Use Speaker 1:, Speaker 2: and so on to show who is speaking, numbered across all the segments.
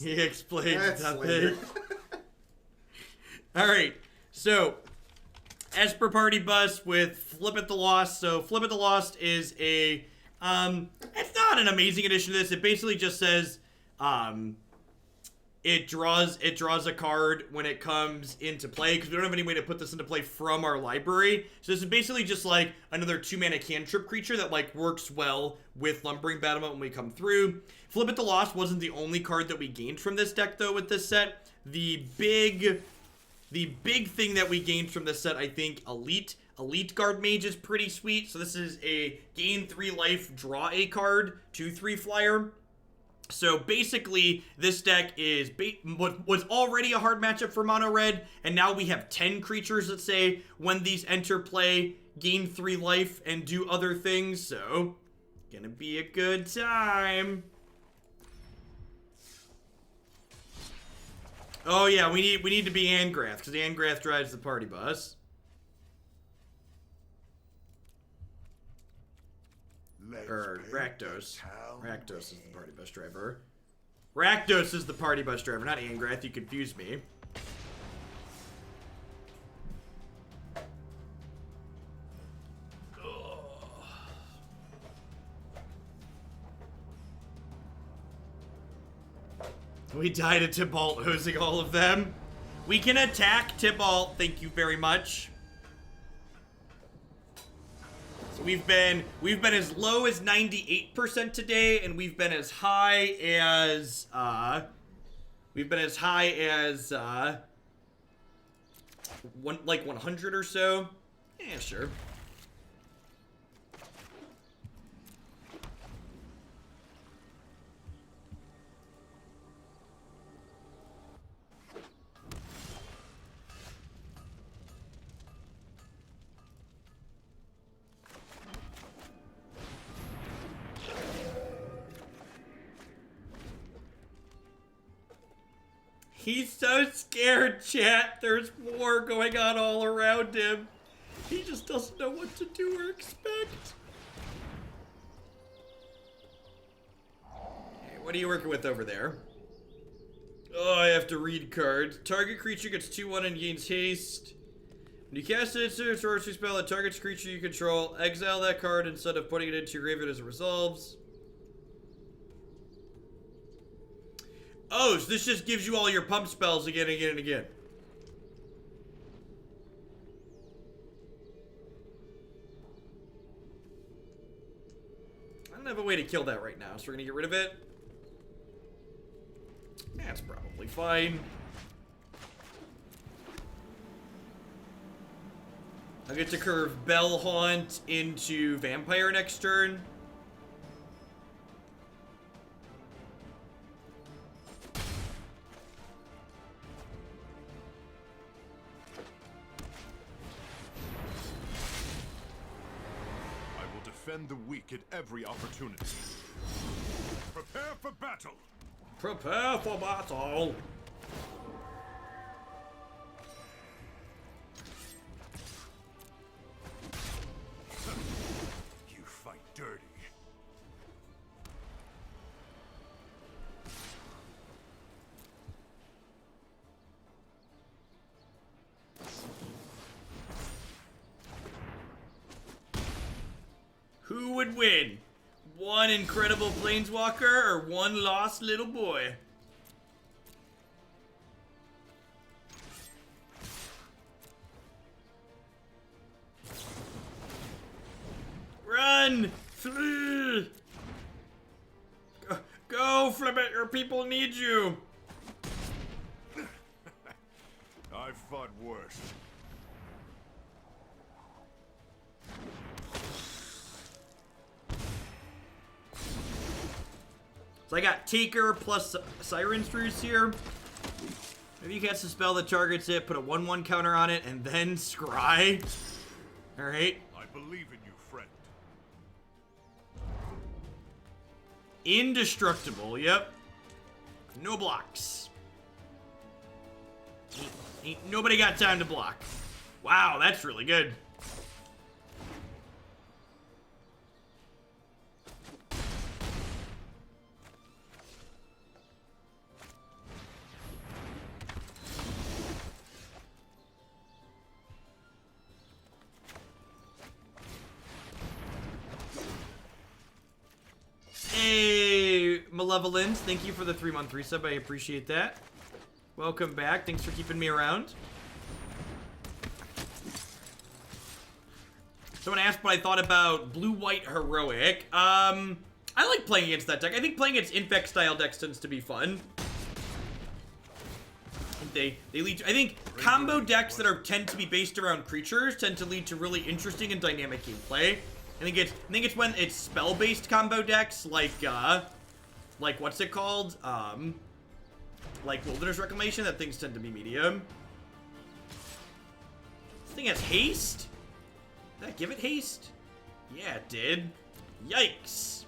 Speaker 1: He explains nothing.
Speaker 2: later.
Speaker 1: Alright, so Esper Party Bus with Fblthp the Lost. So Fblthp the Lost is a it's not an amazing addition to this. It basically just says it draws a card when it comes into play, because we don't have any way to put this into play from our library. So this is basically just like another 2-mana cantrip creature that like works well with Lumbering Battlement when we come through. Fblthp the Lost wasn't the only card that we gained from this deck though with this set. The big thing that we gained from this set, I think, Elite Guardmage is pretty sweet. So this is a gain 3 life, draw a card, 2/3 flyer. So basically, this deck is was already a hard matchup for mono red, and now we have 10 creatures that say when these enter play, gain 3 life and do other things. So gonna be a good time. Oh yeah, we need to be Angrath, because the Angrath drives the party bus. Or Rakdos. Rakdos is the party bus driver. Rakdos is the party bus driver, not Angrath. You confused me. We died at Tybalt, hosing all of them. We can attack Tybalt, thank you very much. So we've been as low as 98% today, and we've been as high as 100 or so. Yeah, sure. He's so scared, chat. There's war going on all around him. He just doesn't know what to do or expect. Hey, what are you working with over there? Oh, I have to read cards. Target creature gets 2/1 and gains haste. When you cast an instant sorcery spell that targets creature you control, exile that card instead of putting it into your graveyard as it resolves. Oh, so this just gives you all your pump spells again and again and again. I don't have a way to kill that right now, so we're gonna get rid of it. That's probably fine. I'll get to curve Bell-Haunt into Vampire next turn.
Speaker 3: Defend the weak at every opportunity. Prepare for battle.
Speaker 1: Prepare for battle.
Speaker 3: You fight dirty.
Speaker 1: Who would win? One incredible planeswalker or one lost little boy? Run! Flee! Go, Fblthp, your people need you!
Speaker 3: I've fought worse.
Speaker 1: So I got Taker plus Siren's Ruse here. Maybe you cast a spell that targets it, put a 1/1 counter on it, and then scry. Alright.
Speaker 3: I believe in you, friend.
Speaker 1: Indestructible, yep. No blocks. Ain't nobody got time to block. Wow, that's really good. Malevolence, thank you for the 3-month resub. I appreciate that. Welcome back. Thanks for keeping me around. Someone asked what I thought about Blue-White Heroic. I like playing against that deck. I think playing against Infect style decks tends to be fun. They lead to, I think combo decks that tend to be based around creatures tend to lead to really interesting and dynamic gameplay. I think it's when it's spell-based combo decks like what's it called? Like Wilderness Reclamation, that things tend to be medium. This thing has haste? Did that give it haste? Yeah, it did. Yikes.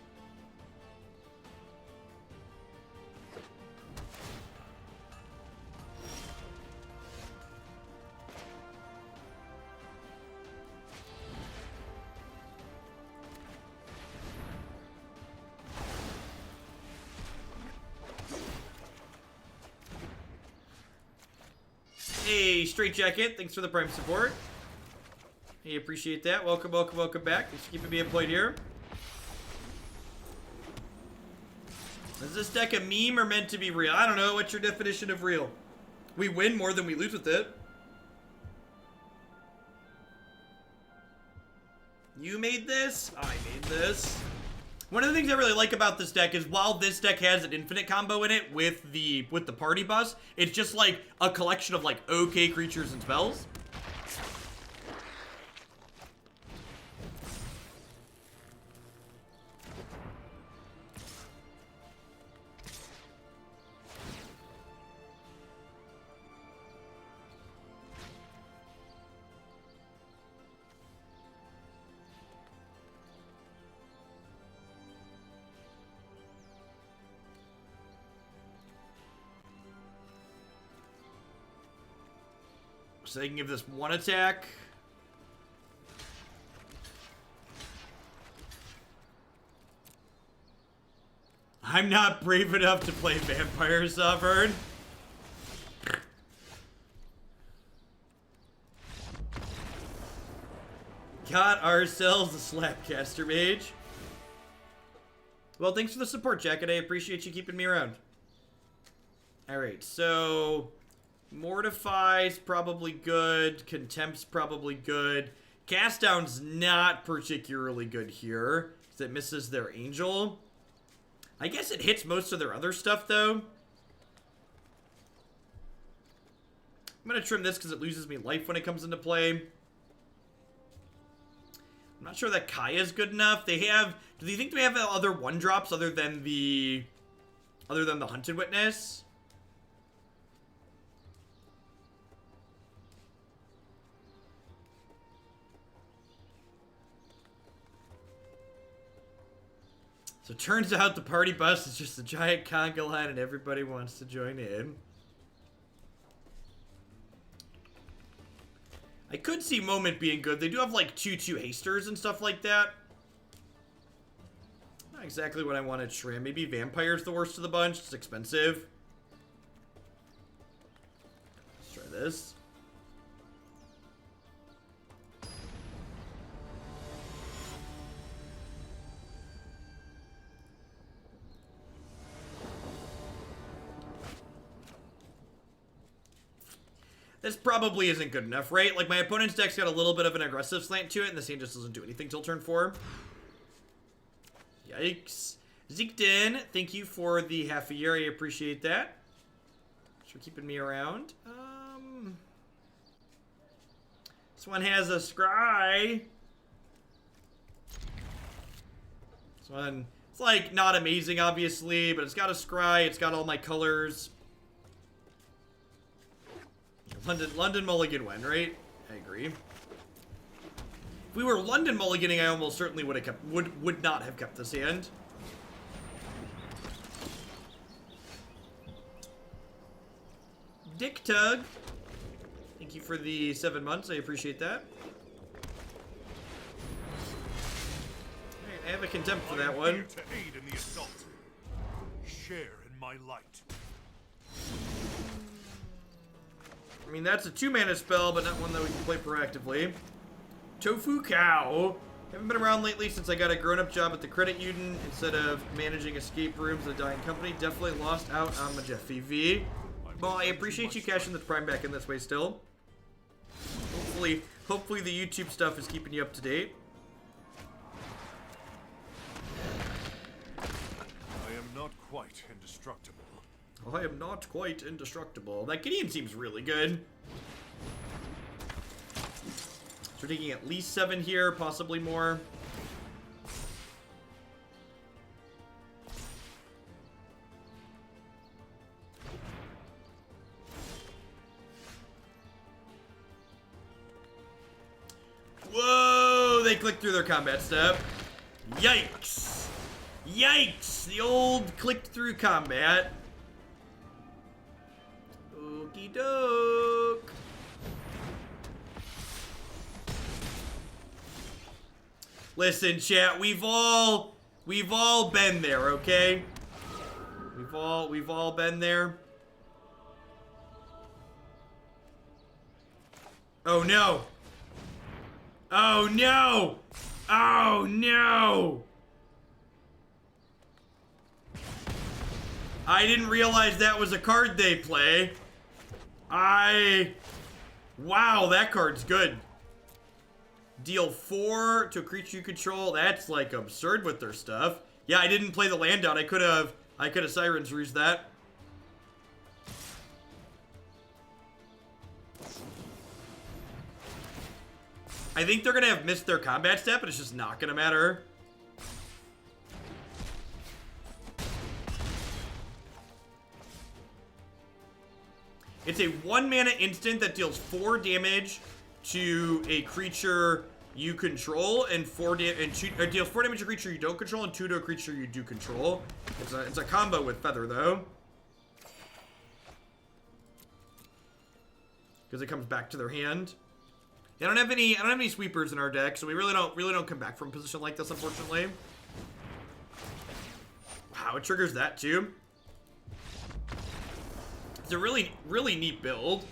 Speaker 1: Hey, Straight Jacket, thanks for the Prime support. Hey, appreciate that. Welcome, welcome, welcome back. Thanks for keeping me employed here. Is this deck a meme or meant to be real? I don't know. What's your definition of real? We win more than we lose with it. You made this? I made this. One of the things I really like about this deck is while this deck has an infinite combo in it with the party bus, it's just like a collection of like okay creatures and spells. So they can give this one attack. I'm not brave enough to play Vampire Sovereign. Got ourselves a Slapcaster Mage. Well, thanks for the support, Jacket. I appreciate you keeping me around. Alright, so Mortify's probably good. Contempt's probably good. Cast Down's not particularly good here, because it misses their Angel. I guess it hits most of their other stuff, though. I'm going to trim this because it loses me life when it comes into play. I'm not sure that Kaya's good enough. They have... Do you think they have other 1-drops other than the Hunted Witness? So it turns out the party bus is just a giant conga line and everybody wants to join in. I could see Moment being good. They do have like 2/2 hasters and stuff like that. Not exactly what I want to trim. Maybe Vampire's the worst of the bunch. It's expensive. Let's try this. This probably isn't good enough, right? Like, my opponent's deck's got a little bit of an aggressive slant to it, and this hand just doesn't do anything till turn 4. Yikes. Zeekden, thank you for the half a year. I appreciate that. Thanks for keeping me around. This one has a scry. This one, it's like not amazing, obviously, but it's got a scry. It's got all my colors. London Mulligan win, right? I agree. If we were London Mulliganing, I almost certainly would have kept would not have kept this hand. Dick Tug, thank you for the 7 months. I appreciate that. Alright, I have a Contempt for that one.
Speaker 3: To aid in the assault. Share in my light.
Speaker 1: I mean, that's a 2-mana spell, but not one that we can play proactively. Tofu Cow. Haven't been around lately since I got a grown-up job at the credit union instead of managing escape rooms at a dying company. Definitely lost out on my Jeffy V. Well, I appreciate you cashing the Prime back in this way still. Hopefully the YouTube stuff is keeping you up to date.
Speaker 3: I am not quite indestructible.
Speaker 1: I am not quite indestructible. That Gideon seems really good. So we're taking at least 7 here, possibly more. Whoa! They clicked through their combat step. Yikes! Yikes! The old clicked through combat. Okie doke. Listen, chat, we've all been there, okay? We've all been there. Oh no. Oh no. Oh no. I didn't realize that was a card they play. Wow, that card's good. Deal 4 to a creature you control. That's like absurd with their stuff. Yeah, I didn't play the land down. I could have Siren's Ruse that. I think they're gonna have missed their combat step, but it's just not gonna matter. It's a 1-mana instant that deals 4 damage to a creature you control, and deals 4 damage to a creature you don't control, and 2 to a creature you do control. It's a combo with Feather though, because it comes back to their hand. I don't have any sweepers in our deck, so we really don't come back from a position like this, unfortunately. Wow, it triggers that too. It's a really neat build.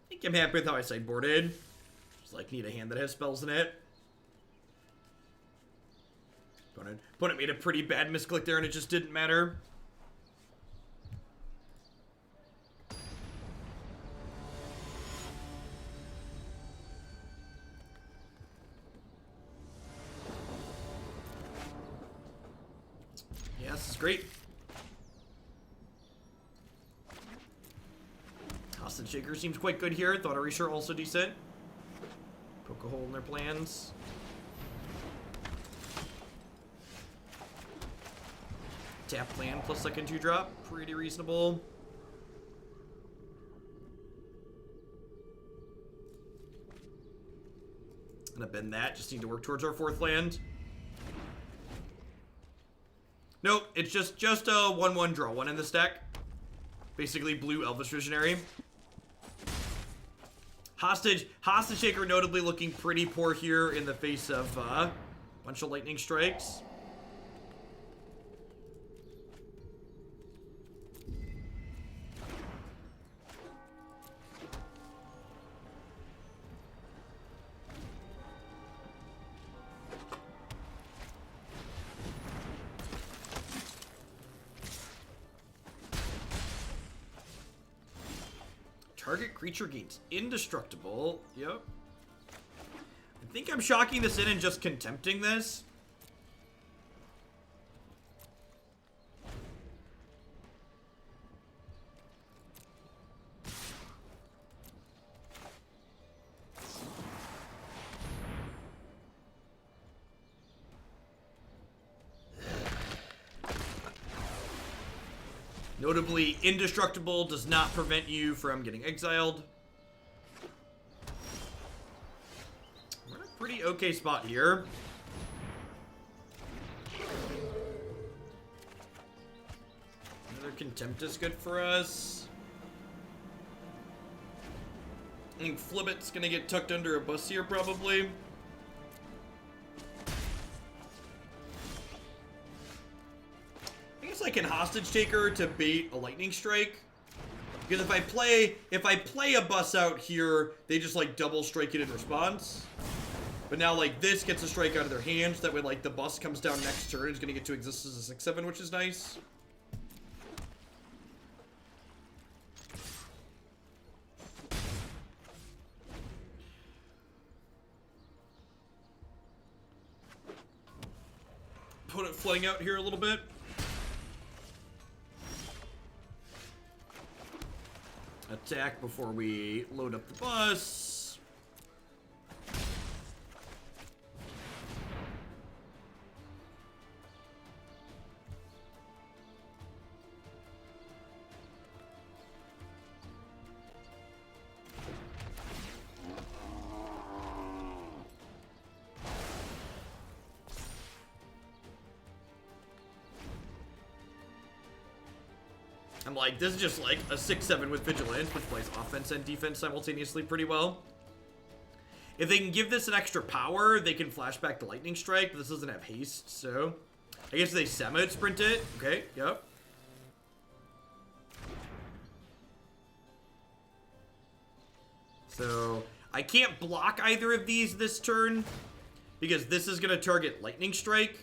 Speaker 1: I think I'm happy with how I sideboarded. Just like need a hand that has spells in it. Opponent made a pretty bad misclick there and it just didn't matter. Yeah, this is great. Hostage Shaker seems quite good here. Thought Erasure also decent. Poke a hole in their plans. Tap land plus second 2-drop. Pretty reasonable. Gonna bend that. Just need to work towards our 4th land. Nope, it's just a 1/1 draw 1 in this deck. Basically blue Elvish Visionary. Hostage Shaker notably looking pretty poor here in the face of a bunch of lightning strikes. Target creature gains indestructible. Yep. I think I'm shocking this in and just contempting this. Notably, indestructible does not prevent you from getting exiled. We're in a pretty okay spot here. Another Contempt is good for us. I think Flibbit's gonna get tucked under a bus here, probably. I as I can hostage taker to bait a lightning strike. Because if I play a bus out here, they just like double strike it in response. But now like this gets a strike out of their hands. That way like the bus comes down next turn. It's gonna get to exist as a 6/7, which is nice. Put it flooding out here a little bit. Attack before we load up the bus. I'm like, this is just like a 6/7 with Vigilance, which plays offense and defense simultaneously pretty well. If they can give this an extra power, they can flashback the Lightning Strike, but this doesn't have haste, so... I guess they semi-sprint it. Okay, yep. So, I can't block either of these this turn, because this is going to target Lightning Strike.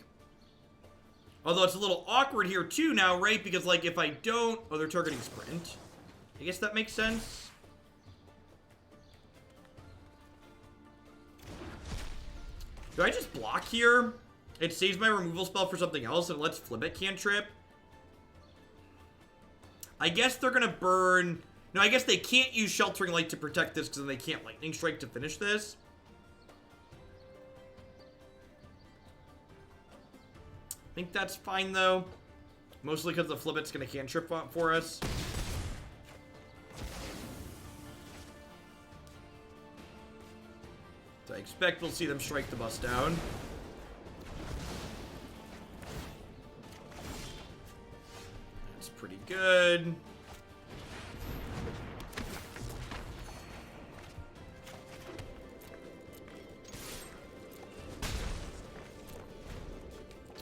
Speaker 1: Although it's a little awkward here too now, right? Because like if I don't... Oh, they're targeting sprint. I guess that makes sense. Do I just block here? It saves my removal spell for something else and lets Fblthp cantrip. I guess they're gonna burn... No, I guess they can't use Sheltering Light to protect this because then they can't Lightning Strike to finish this. I think that's fine, though. Mostly because the Fblthp's going to cantrip for us. So I expect we'll see them strike the bus down. That's pretty good.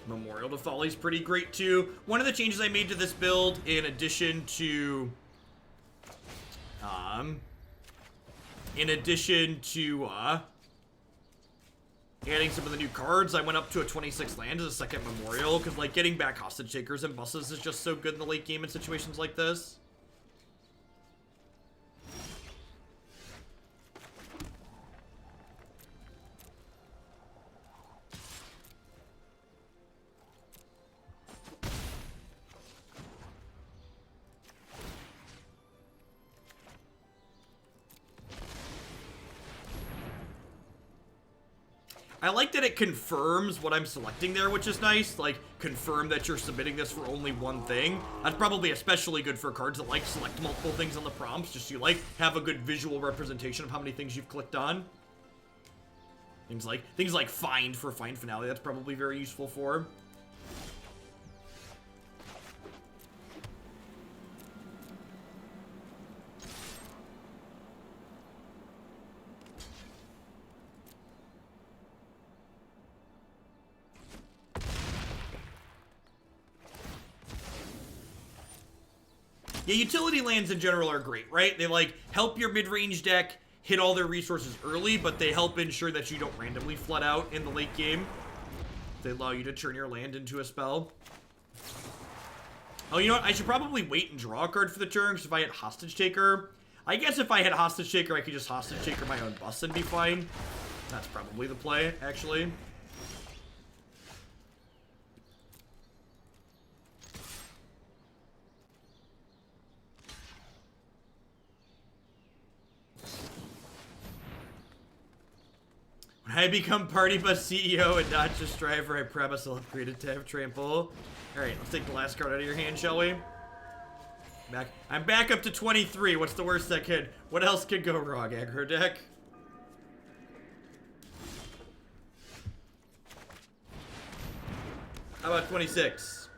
Speaker 1: Memorial to Folly is pretty great too. One of the changes I made to this build, in addition to adding some of the new cards, I went up to a 26 land as a second Memorial, because like getting back hostage takers and buses is just so good in the late game in situations like this. I like that it confirms what I'm selecting there, which is nice. Like, confirm that you're submitting this for only one thing. That's probably especially good for cards that, like, select multiple things on the prompts, just so you, like, have a good visual representation of how many things you've clicked on. Things like Find for Find Finale, that's probably very useful for. Yeah, utility lands in general are great, right? They, like, help your mid-range deck hit all their resources early, but they help ensure that you don't randomly flood out in the late game. They allow you to turn your land into a spell. Oh, you know what? I should probably wait and draw a card for the turn, because if I had Hostage Taker... I guess if I had Hostage Taker, I could just Hostage Taker my own bus and be fine. That's probably the play, actually. When I become Party Bus CEO and not just driver, I promise I'll upgrade it to have trample. Alright, let's take the last card out of your hand, shall we? I'm back up to 23. What's the worst that could... What else could go wrong, aggro deck? How about 26?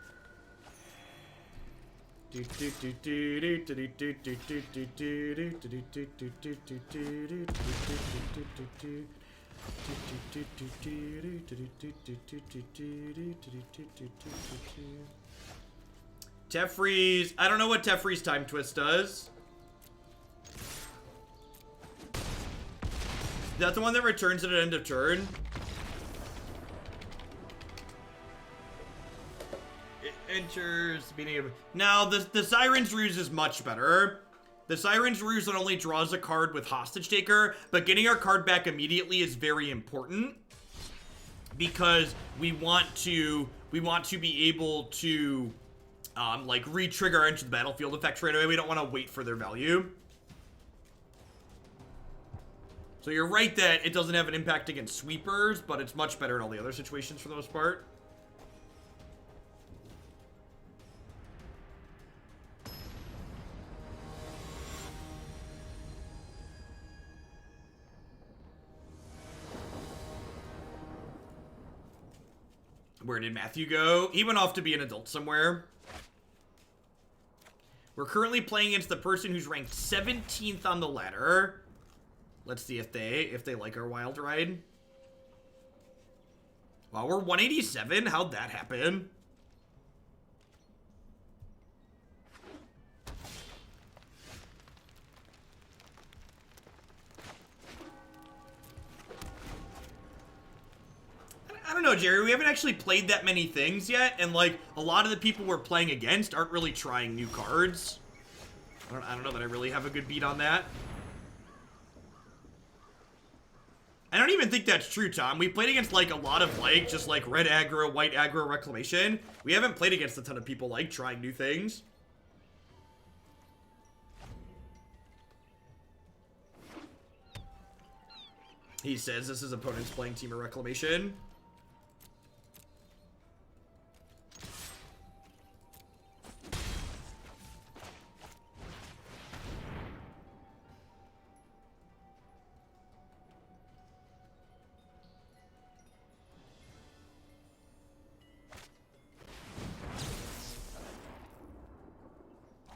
Speaker 1: Teferi's... I don't know what Teferi's Time Twist does. Is that the one that returns at an end of turn? It enters the beginning of... Now, the Siren's Ruse is much better. The Siren's Ruse not only draws a card with Hostage Taker, but getting our card back immediately is very important. Because we want to be able to, like, re-trigger into the battlefield effects right away. We don't want to wait for their value. So you're right that it doesn't have an impact against sweepers, but it's much better in all the other situations for the most part. Where did Matthew go? He went off to be an adult somewhere. We're currently playing against the person who's ranked 17th on the ladder. Let's see if they like our wild ride. Wow, we're 187? How'd that happen? I don't know, Jerry. We haven't actually played that many things yet, and like a lot of the people we're playing against aren't really trying new cards. I don't know that I really have a good beat on that. I don't even think that's true, Tom. We played against like a lot of like just like red aggro, white aggro, reclamation. We haven't played against a ton of people like trying new things. He says this is opponent's playing team of reclamation.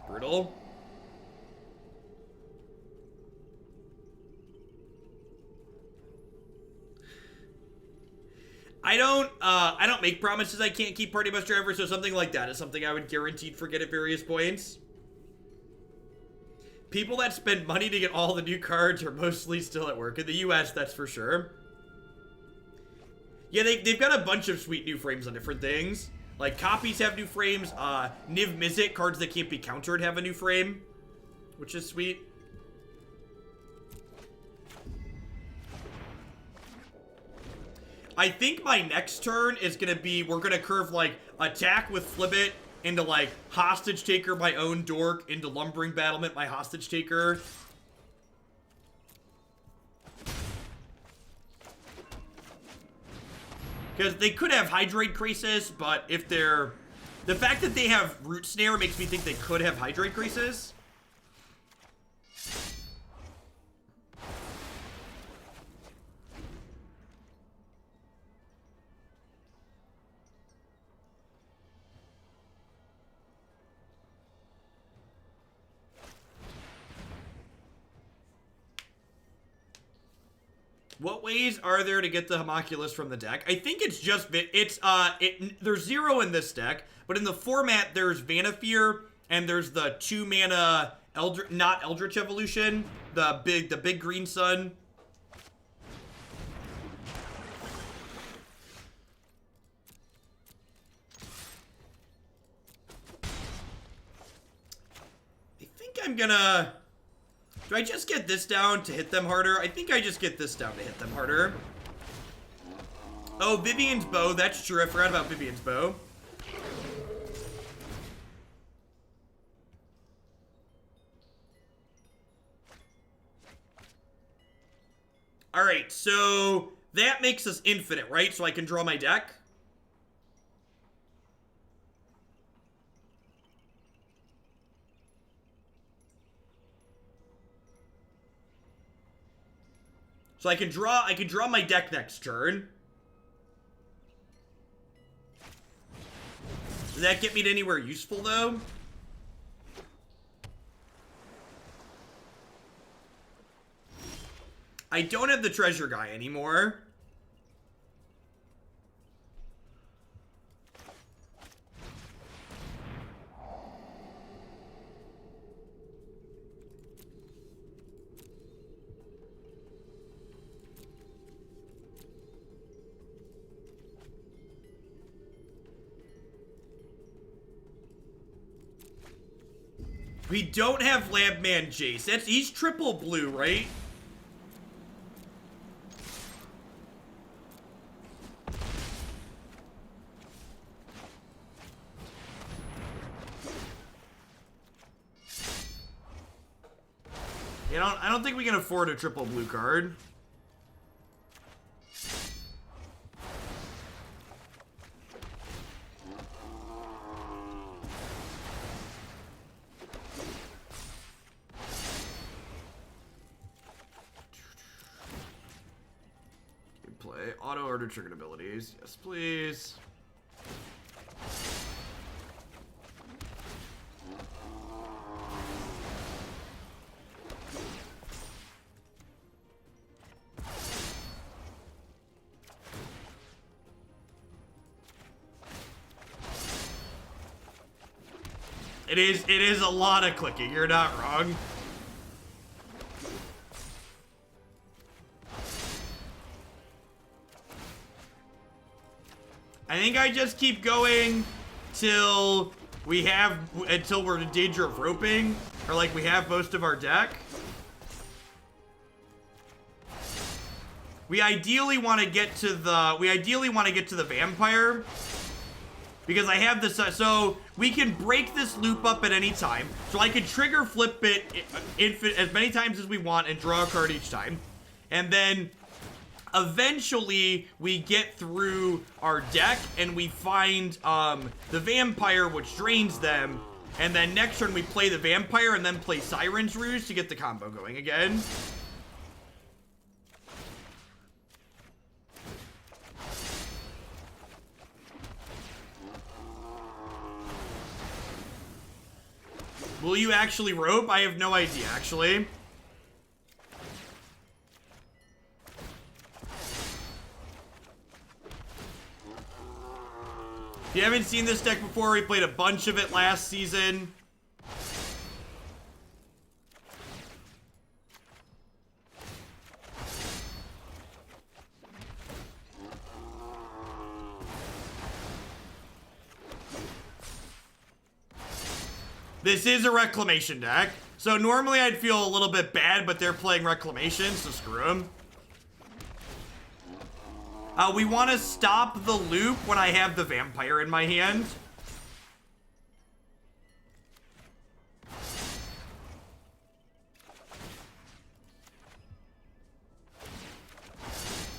Speaker 1: Brutal. I don't make promises I can't keep party bus driver, so something like that is something I would guaranteed forget at various points. People that spend money to get all the new cards are mostly still at work. In the US, that's for sure. Yeah, they've got a bunch of sweet new frames on different things. Like, copies have new frames. Niv Mizzet, cards that can't be countered, have a new frame, which is sweet. I think my next turn is going to be, we're going to curve, like, attack with Flibbit into, like, Hostage Taker my own dork, into Lumbering Battlement my Hostage Taker. Because they could have Hydrate Crisis, but if they're... The fact that they have Root Snare makes me think they could have Hydrate Crisis. What ways are there to get the Homunculus from the deck? I think it's just, there's 0 in this deck, but in the format, there's Vanafear, and there's the 2-mana not Eldritch Evolution, the big green sun. I think I'm gonna... Do I just get this down to hit them harder? I think I just get this down to hit them harder. Oh, Vivian's Bow. That's true. I forgot about Vivian's Bow. Alright, so that makes us infinite, right? So I can draw my deck. So I can draw my deck next turn. Does that get me to anywhere useful, though? I don't have the treasure guy anymore. We don't have Labman Jace. He's triple blue, right? I don't think we can afford a triple blue card. Play auto order triggered abilities. Yes, please. It is a lot of clicking. You're not wrong. I think I just keep going until we're in danger of roping, or like we have most of our deck. We ideally want to get to the vampire, because I have this, so we can break this loop up at any time. So I can trigger flip it as many times as we want and draw a card each time. And then eventually we get through our deck and we find the vampire, which drains them. And then next turn we play the vampire and then play Siren's Ruse to get the combo going again. Will you actually rope? I have no idea, actually. If you haven't seen this deck before, we played a bunch of it last season. This is a Reclamation deck. So normally I'd feel a little bit bad, but they're playing Reclamation, so screw them. We want to stop the loop when I have the vampire in my hand.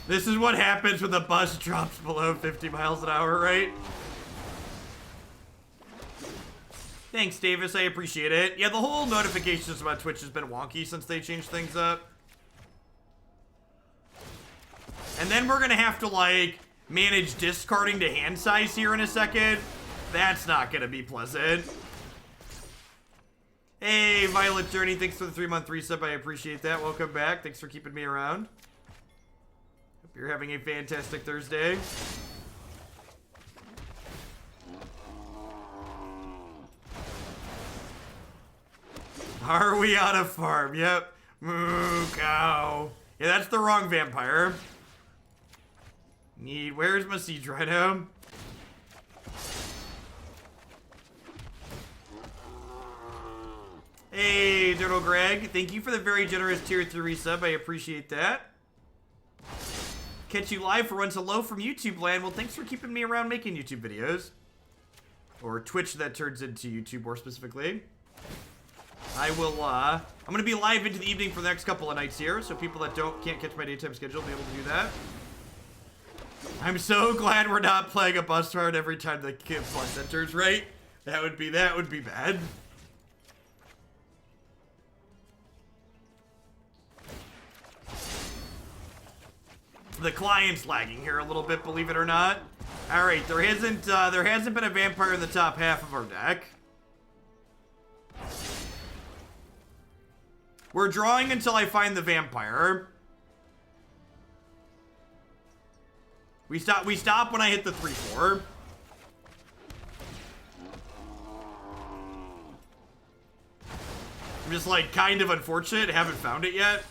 Speaker 1: This is what happens when the bus drops below 50 miles an hour, right? Thanks, Davis. I appreciate it. Yeah, the whole notification system on Twitch has been wonky since they changed things up. And then we're going to have to, like, manage discarding to hand size here in a second. That's not going to be pleasant. Hey, Violet Journey. Thanks for the 3-month resub. I appreciate that. Welcome back. Thanks for keeping me around. Hope you're having a fantastic Thursday. Are we on a farm? Yep. Moo cow. Yeah, that's the wrong vampire. Where's my siege rhino? Hey, Turtle Greg. Thank you for the very generous tier 3 resub. I appreciate that. Catch you live for Once Hello from YouTube land. Well, thanks for keeping me around making YouTube videos. Or Twitch that turns into YouTube more specifically. I will, I'm going to be live into the evening for the next couple of nights here, so people that can't catch my daytime schedule will be able to do that. I'm so glad we're not playing a bus round every time the bus enters, right? That would be bad. The client's lagging here a little bit, believe it or not. All right, there hasn't been a vampire in the top half of our deck. We're drawing until I find the vampire. We stop when I hit the 3-4. I'm just like kind of unfortunate, haven't found it yet.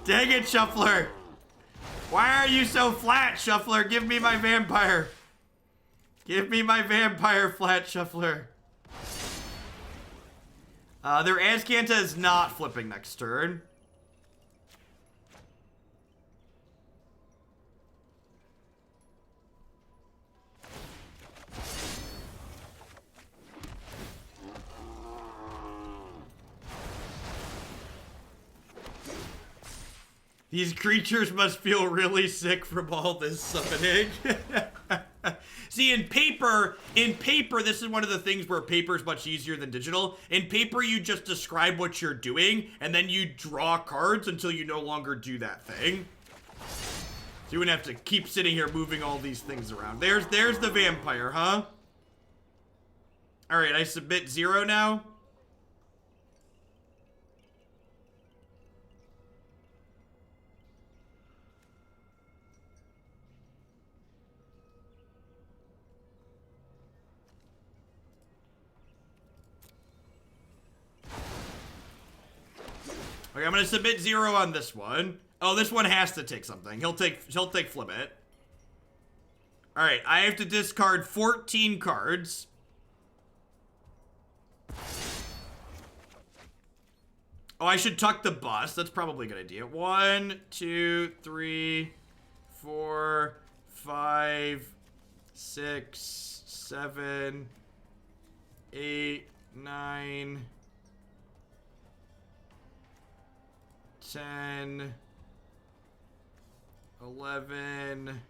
Speaker 1: Dang it, Shuffler. Why are you so flat, Shuffler? Give me my vampire. Give me my vampire, flat Shuffler. Their Azcanta is not flipping next turn. These creatures must feel really sick from all this summoning. See, in paper, this is one of the things where paper is much easier than digital. In paper, you just describe what you're doing, and then you draw cards until you no longer do that thing. So you wouldn't have to keep sitting here moving all these things around. There's the vampire, huh? All right, I submit 0 now. Okay, I'm gonna submit 0 on this one. Oh, this one has to take something. He'll take flip it. All right, I have to discard 14 cards. Oh, I should tuck the bust. That's probably a good idea. 1, 2, 3, 4, 5, 6, 7, 8, 9, 10, 11,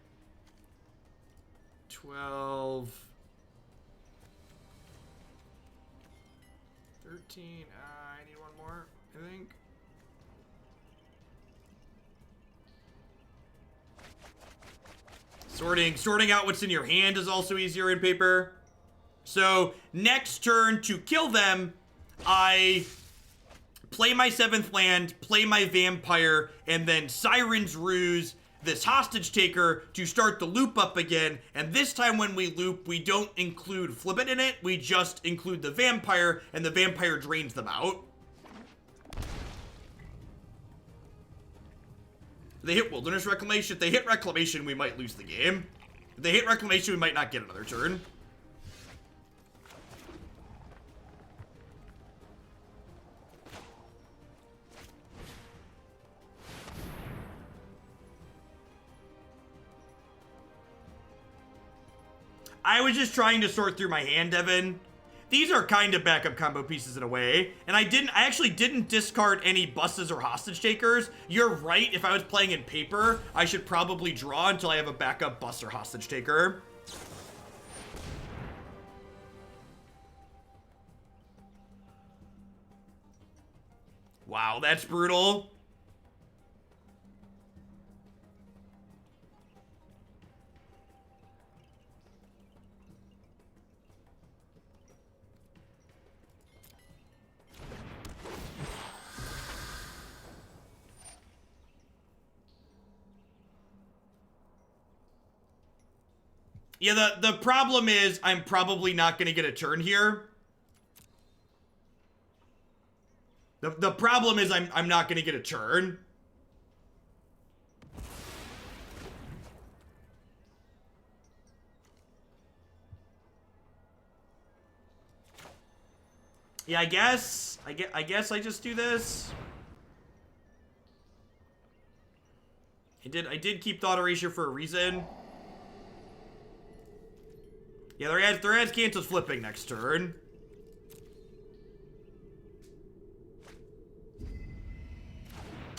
Speaker 1: 12, 13, I need one more, I think. Sorting out what's in your hand is also easier in paper. So, next turn to kill them, I play my 7th land, play my vampire, and then Siren's Ruse this hostage taker to start the loop up again. And this time when we loop, we don't include Flippin' in it, we just include the vampire, and the vampire drains them out. They hit Wilderness Reclamation. If they hit Reclamation, we might lose the game. If they hit Reclamation, we might not get another turn. I was just trying to sort through my hand, Evan. These are kind of backup combo pieces in a way. And I actually didn't discard any buses or hostage takers. You're right, if I was playing in paper, I should probably draw until I have a backup bus or hostage taker. Wow, that's brutal. Yeah, the problem is I'm probably not going to get a turn here. The problem is I'm not going to get a turn. Yeah, I guess I just do this. I did keep Thought Erasure for a reason. Yeah, their Azcanta's flipping next turn.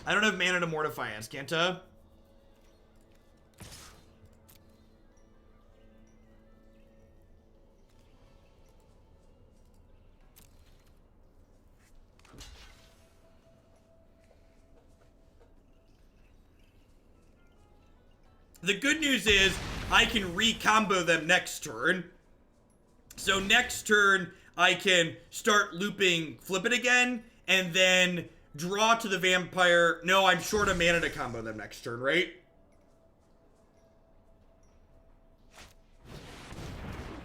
Speaker 1: I don't have mana to Mortify Azcanta. The good news is I can re-combo them next turn. So next turn, I can start looping Flip It again, and then draw to the vampire. No, I'm short of mana to combo them next turn, right?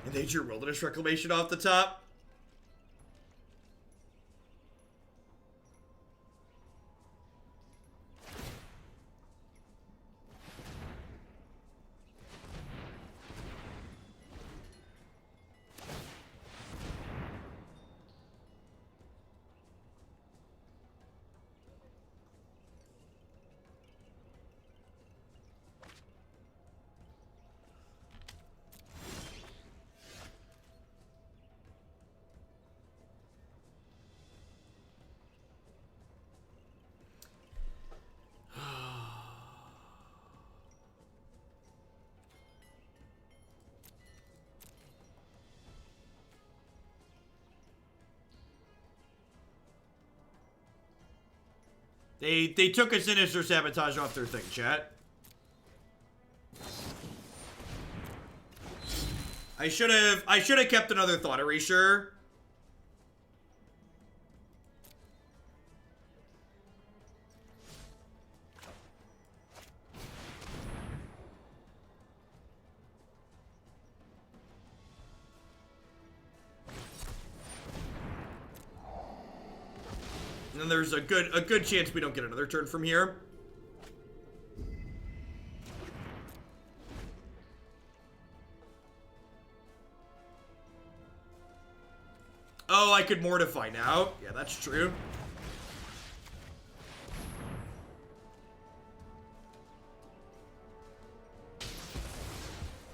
Speaker 1: And they drew Wilderness Reclamation off the top. They took a Sinister Sabotage off their thing, chat. I should have kept another Thought Erasure. And there's a good chance we don't get another turn from here. Oh, I could Mortify now. Yeah, that's true.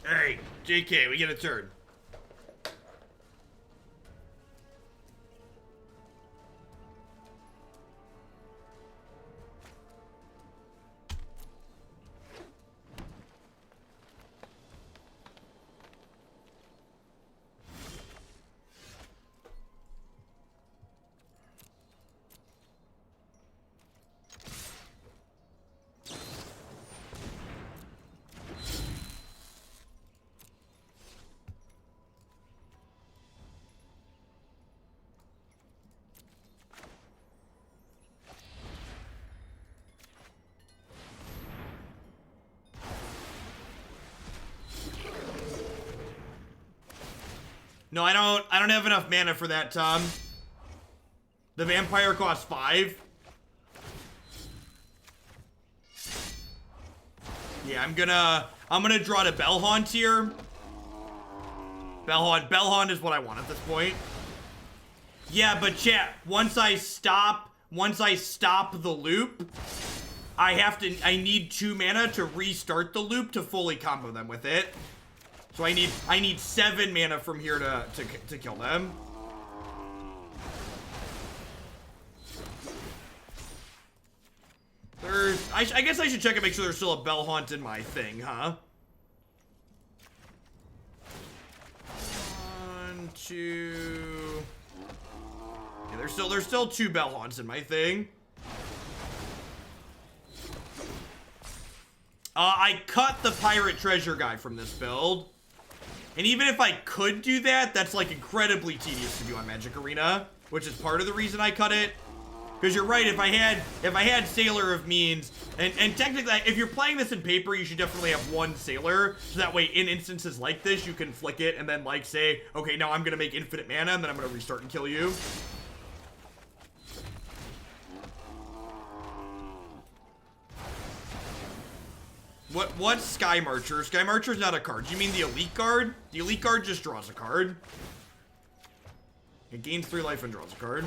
Speaker 1: Alright, JK, we get a turn. No, I don't have enough mana for that, Tom. The vampire costs 5. Yeah, I'm gonna draw to Bell-Haunt here. Bell-Haunt is what I want at this point. Yeah, but chat, once I stop the loop, I need 2 mana to restart the loop to fully combo them with it. So I need 7 mana from here to kill them. I guess I should check and make sure there's still a Bell-Haunt in my thing, huh? 1, 2. Yeah, there's still 2 Bell-Haunts in my thing. I cut the Pirate Treasure guy from this build. And even if I could do that, that's like incredibly tedious to do on Magic Arena, which is part of the reason I cut it. Because you're right, if I had Sailor of Means, and technically, if you're playing this in paper, you should definitely have 1 Sailor, so that way in instances like this, you can flick it and then like say, okay, now I'm gonna make infinite mana, and then I'm gonna restart and kill you. What's Sky Marcher? Sky Marcher's not a card. Do you mean the Elite Guard? The Elite Guard just draws a card. It gains 3 life and draws a card.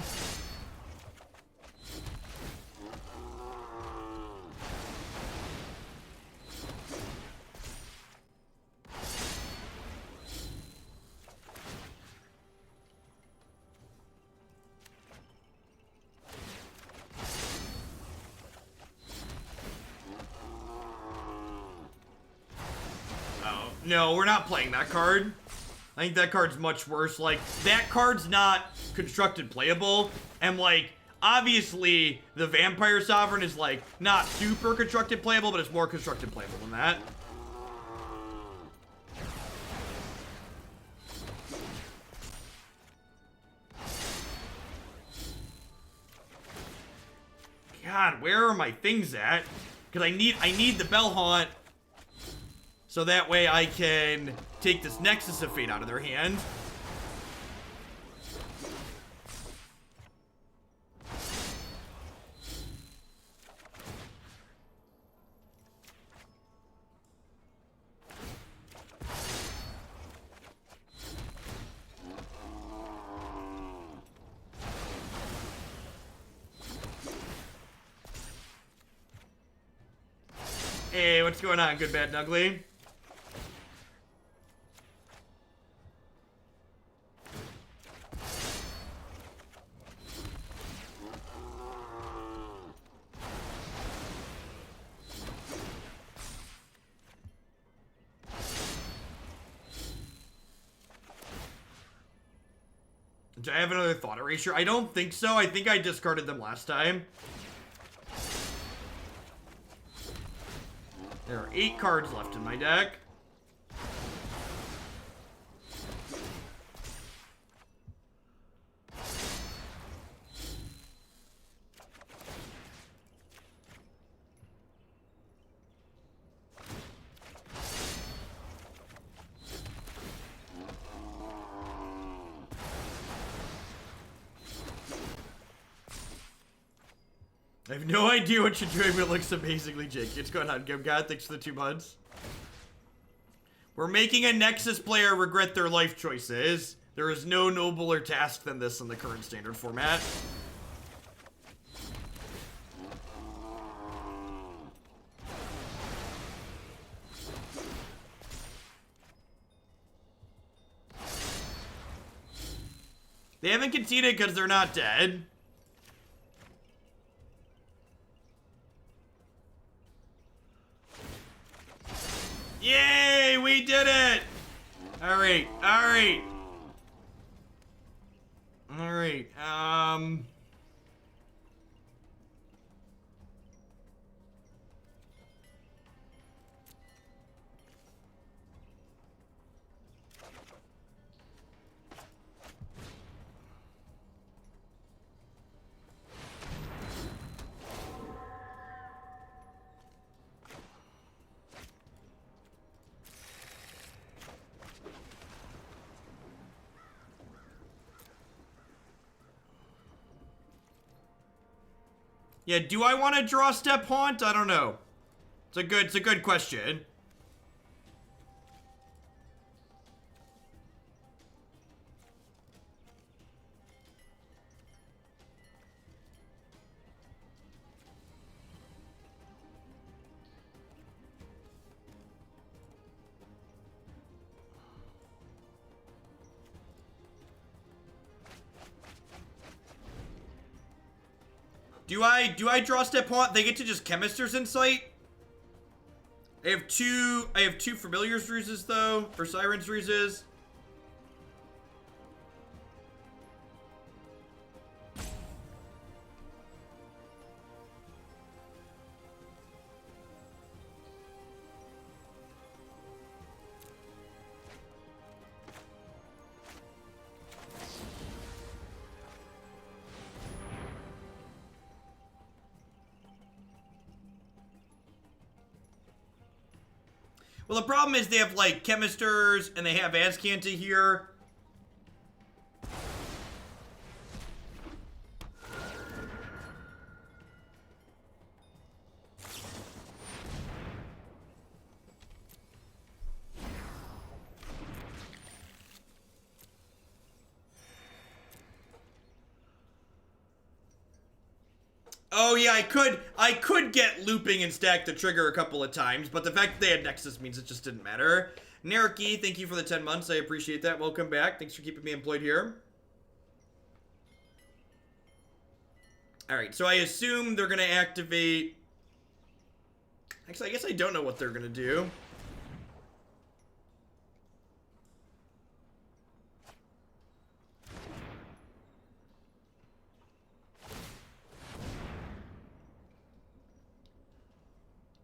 Speaker 1: No, we're not playing that card. I think that card's much worse. Like, that card's not constructed playable. And, like, obviously, the Vampire Sovereign is, like, not super constructed playable, but it's more constructed playable than that. God, where are my things at? Because I need the Bell-Haunt. So that way I can take this Nexus of Fate out of their hand. Hey, what's going on, good, bad, and ugly? Do I have another Thought Erasure? I don't think so. I think I discarded them last time. There are 8 cards left in my deck. I have no idea what you're doing, but it looks amazingly janky. What's going on, Game God? Thanks for the 2 months. We're making a Nexus player regret their life choices. There is no nobler task than this in the current standard format. They haven't conceded because they're not dead. Yay, we did it! Alright, alright. Alright, yeah, do I want to draw Step Haunt? I don't know. It's a good question. Do I draw Step Haunt? They get to just Chemisters Insight? I have two Familiars Ruses though, or Siren's Ruses. Well, the problem is they have, like, Chemisters, and they have Azcanta here. Oh yeah, I could get looping and stack the trigger a couple of times, but the fact that they had Nexus means it just didn't matter. Nariki, thank you for the 10 months. I appreciate that. Welcome back. Thanks for keeping me employed here. Alright, so I assume they're gonna activate... Actually, I guess I don't know what they're gonna do.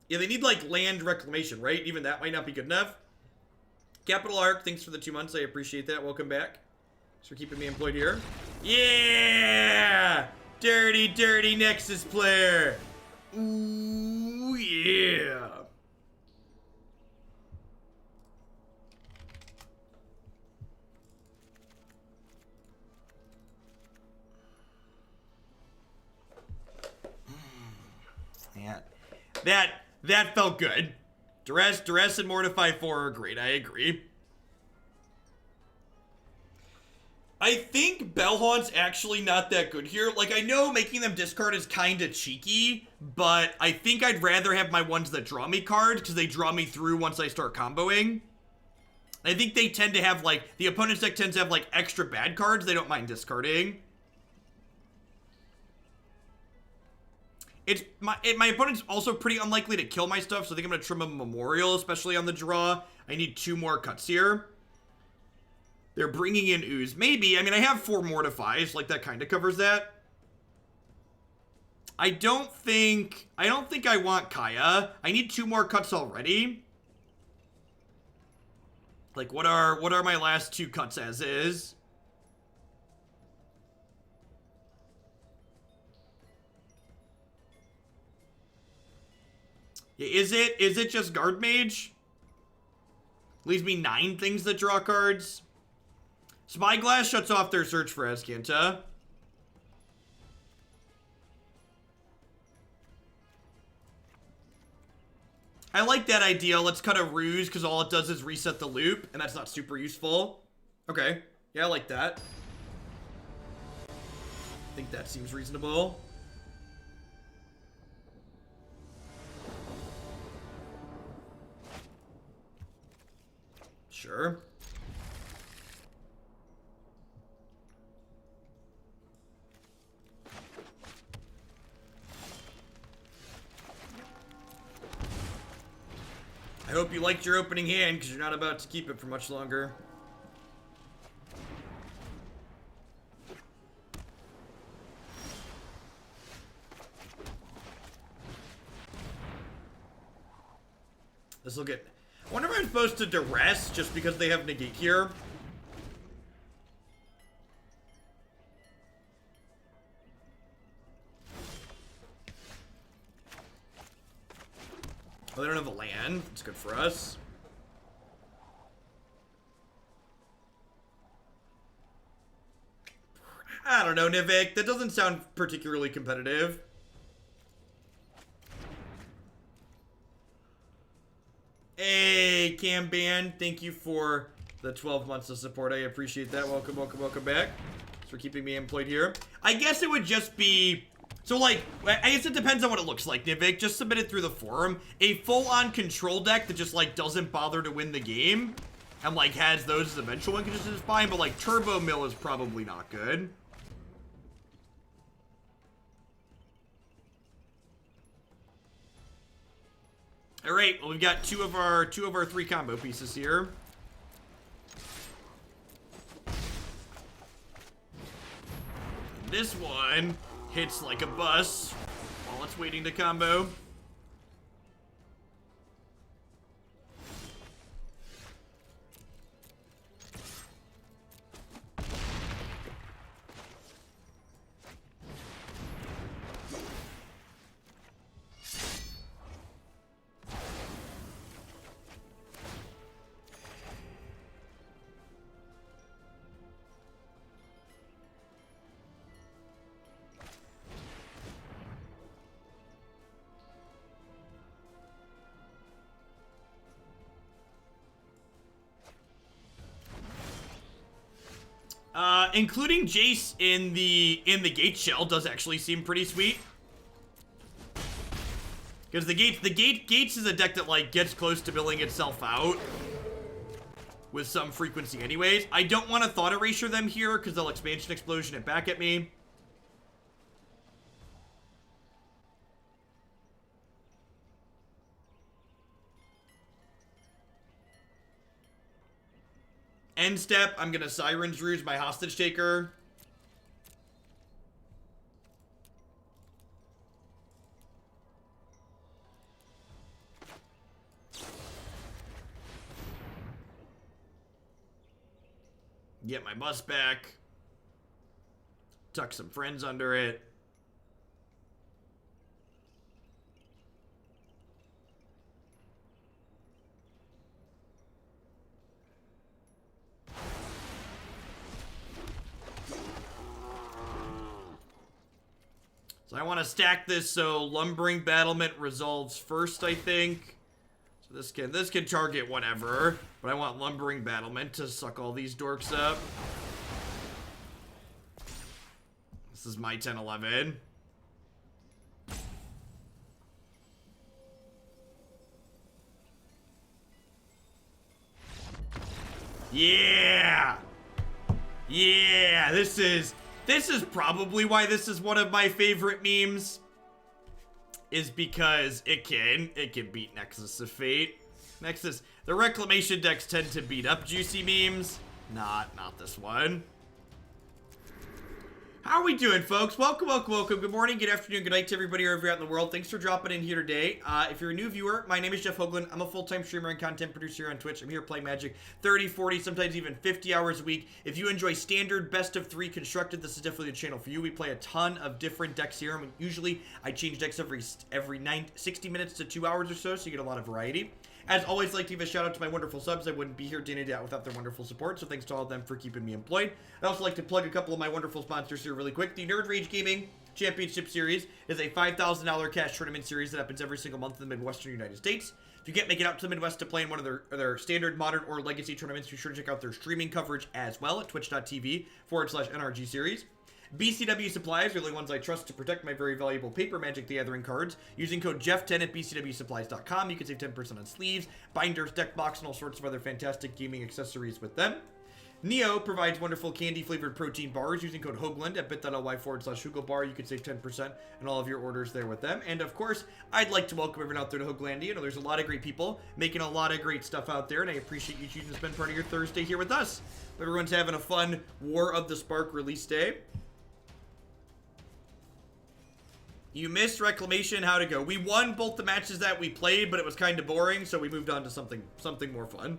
Speaker 1: Yeah, they need, like, land reclamation, right? Even that might not be good enough. Capital Arc, thanks for the 2 months. I appreciate that. Welcome back. Thanks for keeping me employed here. Yeah! Dirty, dirty Nexus player. Ooh, yeah. Yeah. That felt good. Duress and Mortify 4 are great. I agree. I think Bell-Haunt's actually not that good here. Like, I know making them discard is kind of cheeky, but I think I'd rather have my ones that draw me cards, because they draw me through once I start comboing. I think they tend to have, like, the opponent's deck tends to have, like, extra bad cards they don't mind discarding. My opponent's also pretty unlikely to kill my stuff, so I think I'm going to trim a Memorial, especially on the draw. I need 2 more cuts here. They're bringing in Ooze. Maybe. I mean, I have 4 Mortifies. Like, that kind of covers that. I don't think I want Kaya. I need 2 more cuts already. Like, what are my last 2 cuts as is? Is it just Guardmage? Leaves me 9 things that draw cards. Spyglass shuts off their search for Azcanta. I like that idea. Let's cut a Ruse, because all it does is reset the loop, and that's not super useful. Okay. Yeah, I like that. I think that seems reasonable. Sure. I hope you liked your opening hand, because you're not about to keep it for much longer. This will get... I wonder if I'm supposed to Duress just because they have negate here. Oh, they don't have a land. That's good for us. I don't know, Nivik. That doesn't sound particularly competitive. Hey, Camban. Thank you for the 12 months of support. I appreciate that. Welcome, welcome, welcome back. Thanks for keeping me employed here. I guess it would just be... So, like, I guess it depends on what it looks like, Nivik. Just submit it through the forum. A full-on control deck that just, like, doesn't bother to win the game and, like, has those as eventual win conditions is fine, but, like, Turbo Mill is probably not good. All right, well, we've got two of our 3 combo pieces here. This one hits like a bus while it's waiting to combo. Including Jace in the gate shell does actually seem pretty sweet. Because the gates is a deck that, like, gets close to milling itself out with some frequency anyways. I don't want to Thought Erasure them here because they'll Expansion Explosion it back at me. End step, I'm gonna Siren's Ruse my hostage taker. Get my bus back. Tuck some friends under it. So I want to stack this so Lumbering Battlement resolves first, I think. So this can target whatever, but I want Lumbering Battlement to suck all these dorks up. This is my 10-11. Yeah! Yeah, this is probably why this is one of my favorite memes. Is because it can beat Nexus of Fate. The Reclamation decks tend to beat up juicy memes. Not this one. How are we doing, folks? Welcome, welcome, welcome. Good morning, good afternoon, good night to everybody wherever you're at in the world. Thanks for dropping in here today. If you're a new viewer, my name is Jeff Hoagland. I'm a full-time streamer and content producer here on Twitch. I'm here playing Magic 30, 40, sometimes even 50 hours a week. If you enjoy standard best of 3 constructed, this is definitely the channel for you. We play a ton of different decks here. Usually, I change decks every 60 minutes to 2 hours or so you get a lot of variety. As always, I'd like to give a shout out to my wonderful subs. I wouldn't be here day in and day out without their wonderful support, so thanks to all of them for keeping me employed. I'd also like to plug a couple of my wonderful sponsors here really quick. The Nerd Rage Gaming Championship Series is a $5,000 cash tournament series that happens every single month in the Midwestern United States. If you can't make it out to the Midwest to play in one of their standard, modern, or legacy tournaments, be sure to check out their streaming coverage as well at twitch.tv/NRG series. BCW Supplies are the only ones I trust to protect my very valuable paper Magic the Gathering cards. Using code Jeff10 at bcwsupplies.com, you can save 10% on sleeves, binders, deck box, and all sorts of other fantastic gaming accessories with them. Neo provides wonderful candy-flavored protein bars. Using code Hoagland at bit.ly/HugoBar, you can save 10% on all of your orders there with them. And of course, I'd like to welcome everyone out there to Hoaglandia. You know, there's a lot of great people making a lot of great stuff out there, and I appreciate you choosing to spend part of your Thursday here with us. Everyone's having a fun War of the Spark release day. You missed Reclamation. How'd it go? We won both the matches that we played, but it was kind of boring, so we moved on to something more fun.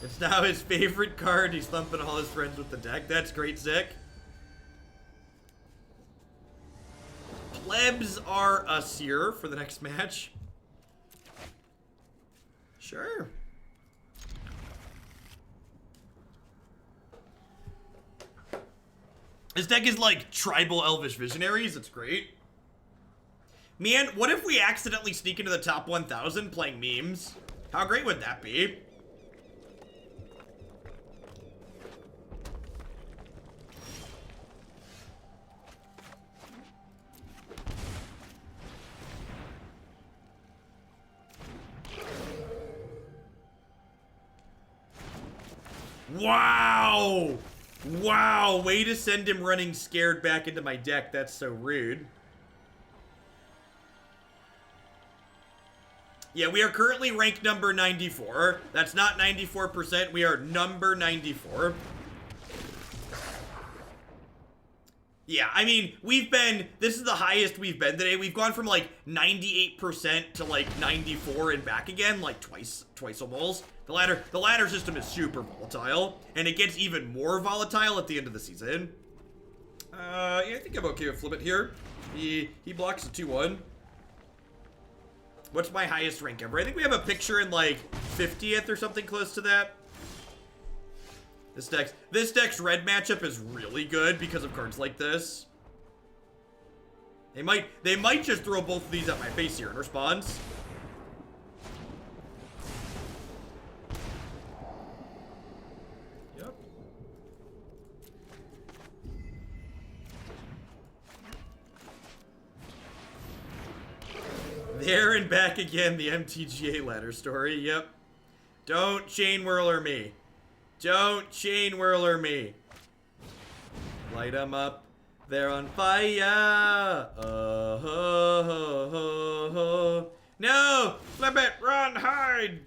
Speaker 1: It's now his favorite card. He's thumping all his friends with the deck. That's great, Zick. Plebs are us here for the next match. Sure. This deck is like tribal elvish visionaries. It's great. Man, what if we accidentally sneak into the top 1,000 playing memes? How great would that be? Wow! Wow, way to send him running scared back into my deck. That's so rude. Yeah, we are currently ranked number 94. That's not 94%. We are number 94. Yeah, I mean, this is the highest we've been today. We've gone from like 98% to like 94 and back again, like twice almost. The ladder system is super volatile, and it gets even more volatile at the end of the season. Yeah, I think I'm okay with Flip It here. He blocks a 2-1. What's my highest rank ever? I think we have a picture in like 50th or something close to that. This deck's red matchup is really good because of cards like this. They might just throw both of these at my face here in response. Yep. There and back again, the MTGA ladder story. Yep. Don't chain whirler me. Don't chain whirler me. Light them up. They're on fire. No! Flip it! Run! Hide!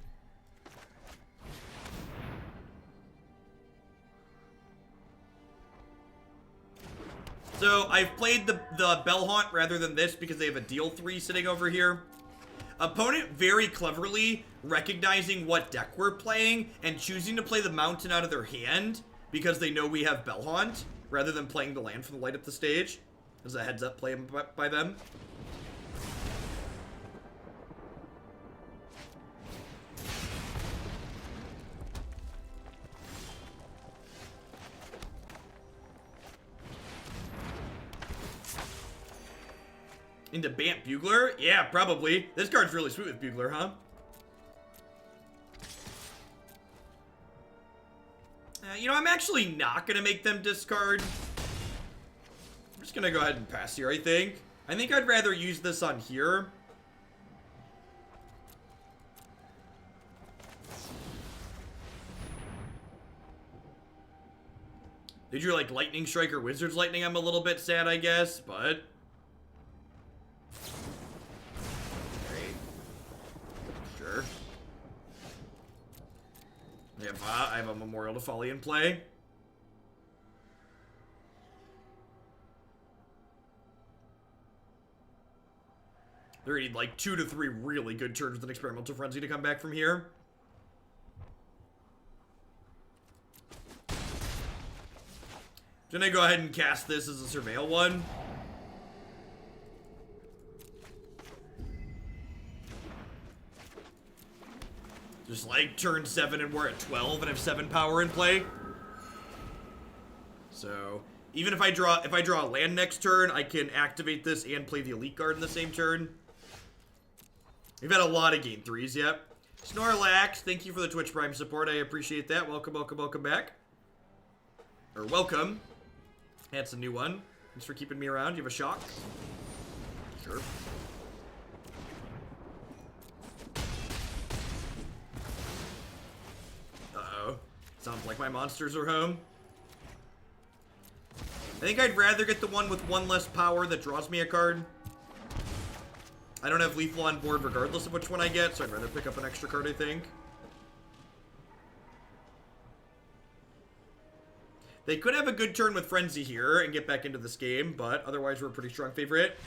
Speaker 1: So, I've played the Bell-Haunt rather than this because they have a deal 3 sitting over here. Opponent very cleverly recognizing what deck we're playing and choosing to play the mountain out of their hand because they know we have Bell-Haunt rather than playing the land from the light up the stage as a heads up play by them. Into Bant Bugler? Yeah, probably. This card's really sweet with Bugler, huh? You know, I'm actually not going to make them discard. I'm just going to go ahead and pass here, I think. I think I'd rather use this on here. Did you like Lightning Strike or Wizard's Lightning? I'm a little bit sad, I guess, but... I have a Memorial to Folly in play. They're gonna need like 2 to 3 really good turns with an Experimental Frenzy to come back from here. I'm gonna go ahead and cast this as a Surveil one. Just like turn 7 and we're at 12 and have 7 power in play. So even if I draw a land next turn, I can activate this and play the Elite Guard in the same turn. We've had a lot of game 3s, yep. Snorlax, thank you for the Twitch Prime support. I appreciate that. Welcome, welcome, welcome back. Or welcome. That's a new one. Thanks for keeping me around. You have a shock? Sure. Uh-oh. Sounds like my monsters are home. I think I'd rather get the one with 1 less power that draws me a card. I don't have lethal on board regardless of which one I get, so I'd rather pick up an extra card, I think. They could have a good turn with Frenzy here and get back into this game, but otherwise we're a pretty strong favorite.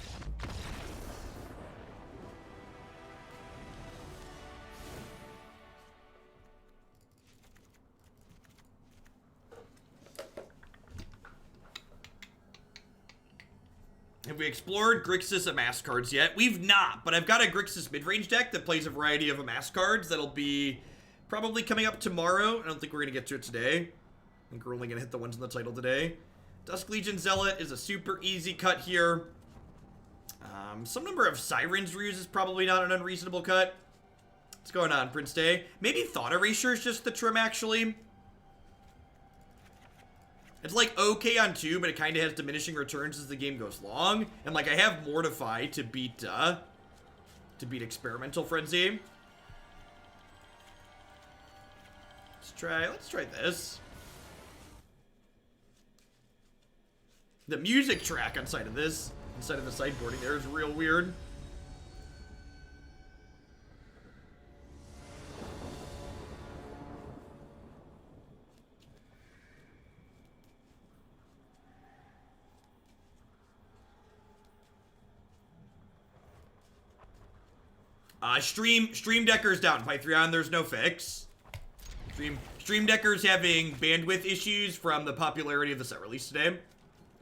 Speaker 1: Have we explored Grixis Amass cards yet? We've not, but I've got a Grixis mid-range deck that plays a variety of Amass cards that'll be probably coming up tomorrow. I don't think we're going to get to it today. I think we're only going to hit the ones in the title today. Dusk Legion Zealot is a super easy cut here. Some number of Sirens Ruse is probably not an unreasonable cut. What's going on, Prince Day? Maybe Thought Erasure is just the trim, actually. It's like okay on 2, but it kind of has diminishing returns as the game goes long. And like I have Mortify to beat Experimental Frenzy. Let's try this. The music track inside of the sideboarding there is real weird. Stream Decker's down. Pythreon, there's no fix. Stream Decker's having bandwidth issues from the popularity of the set release today.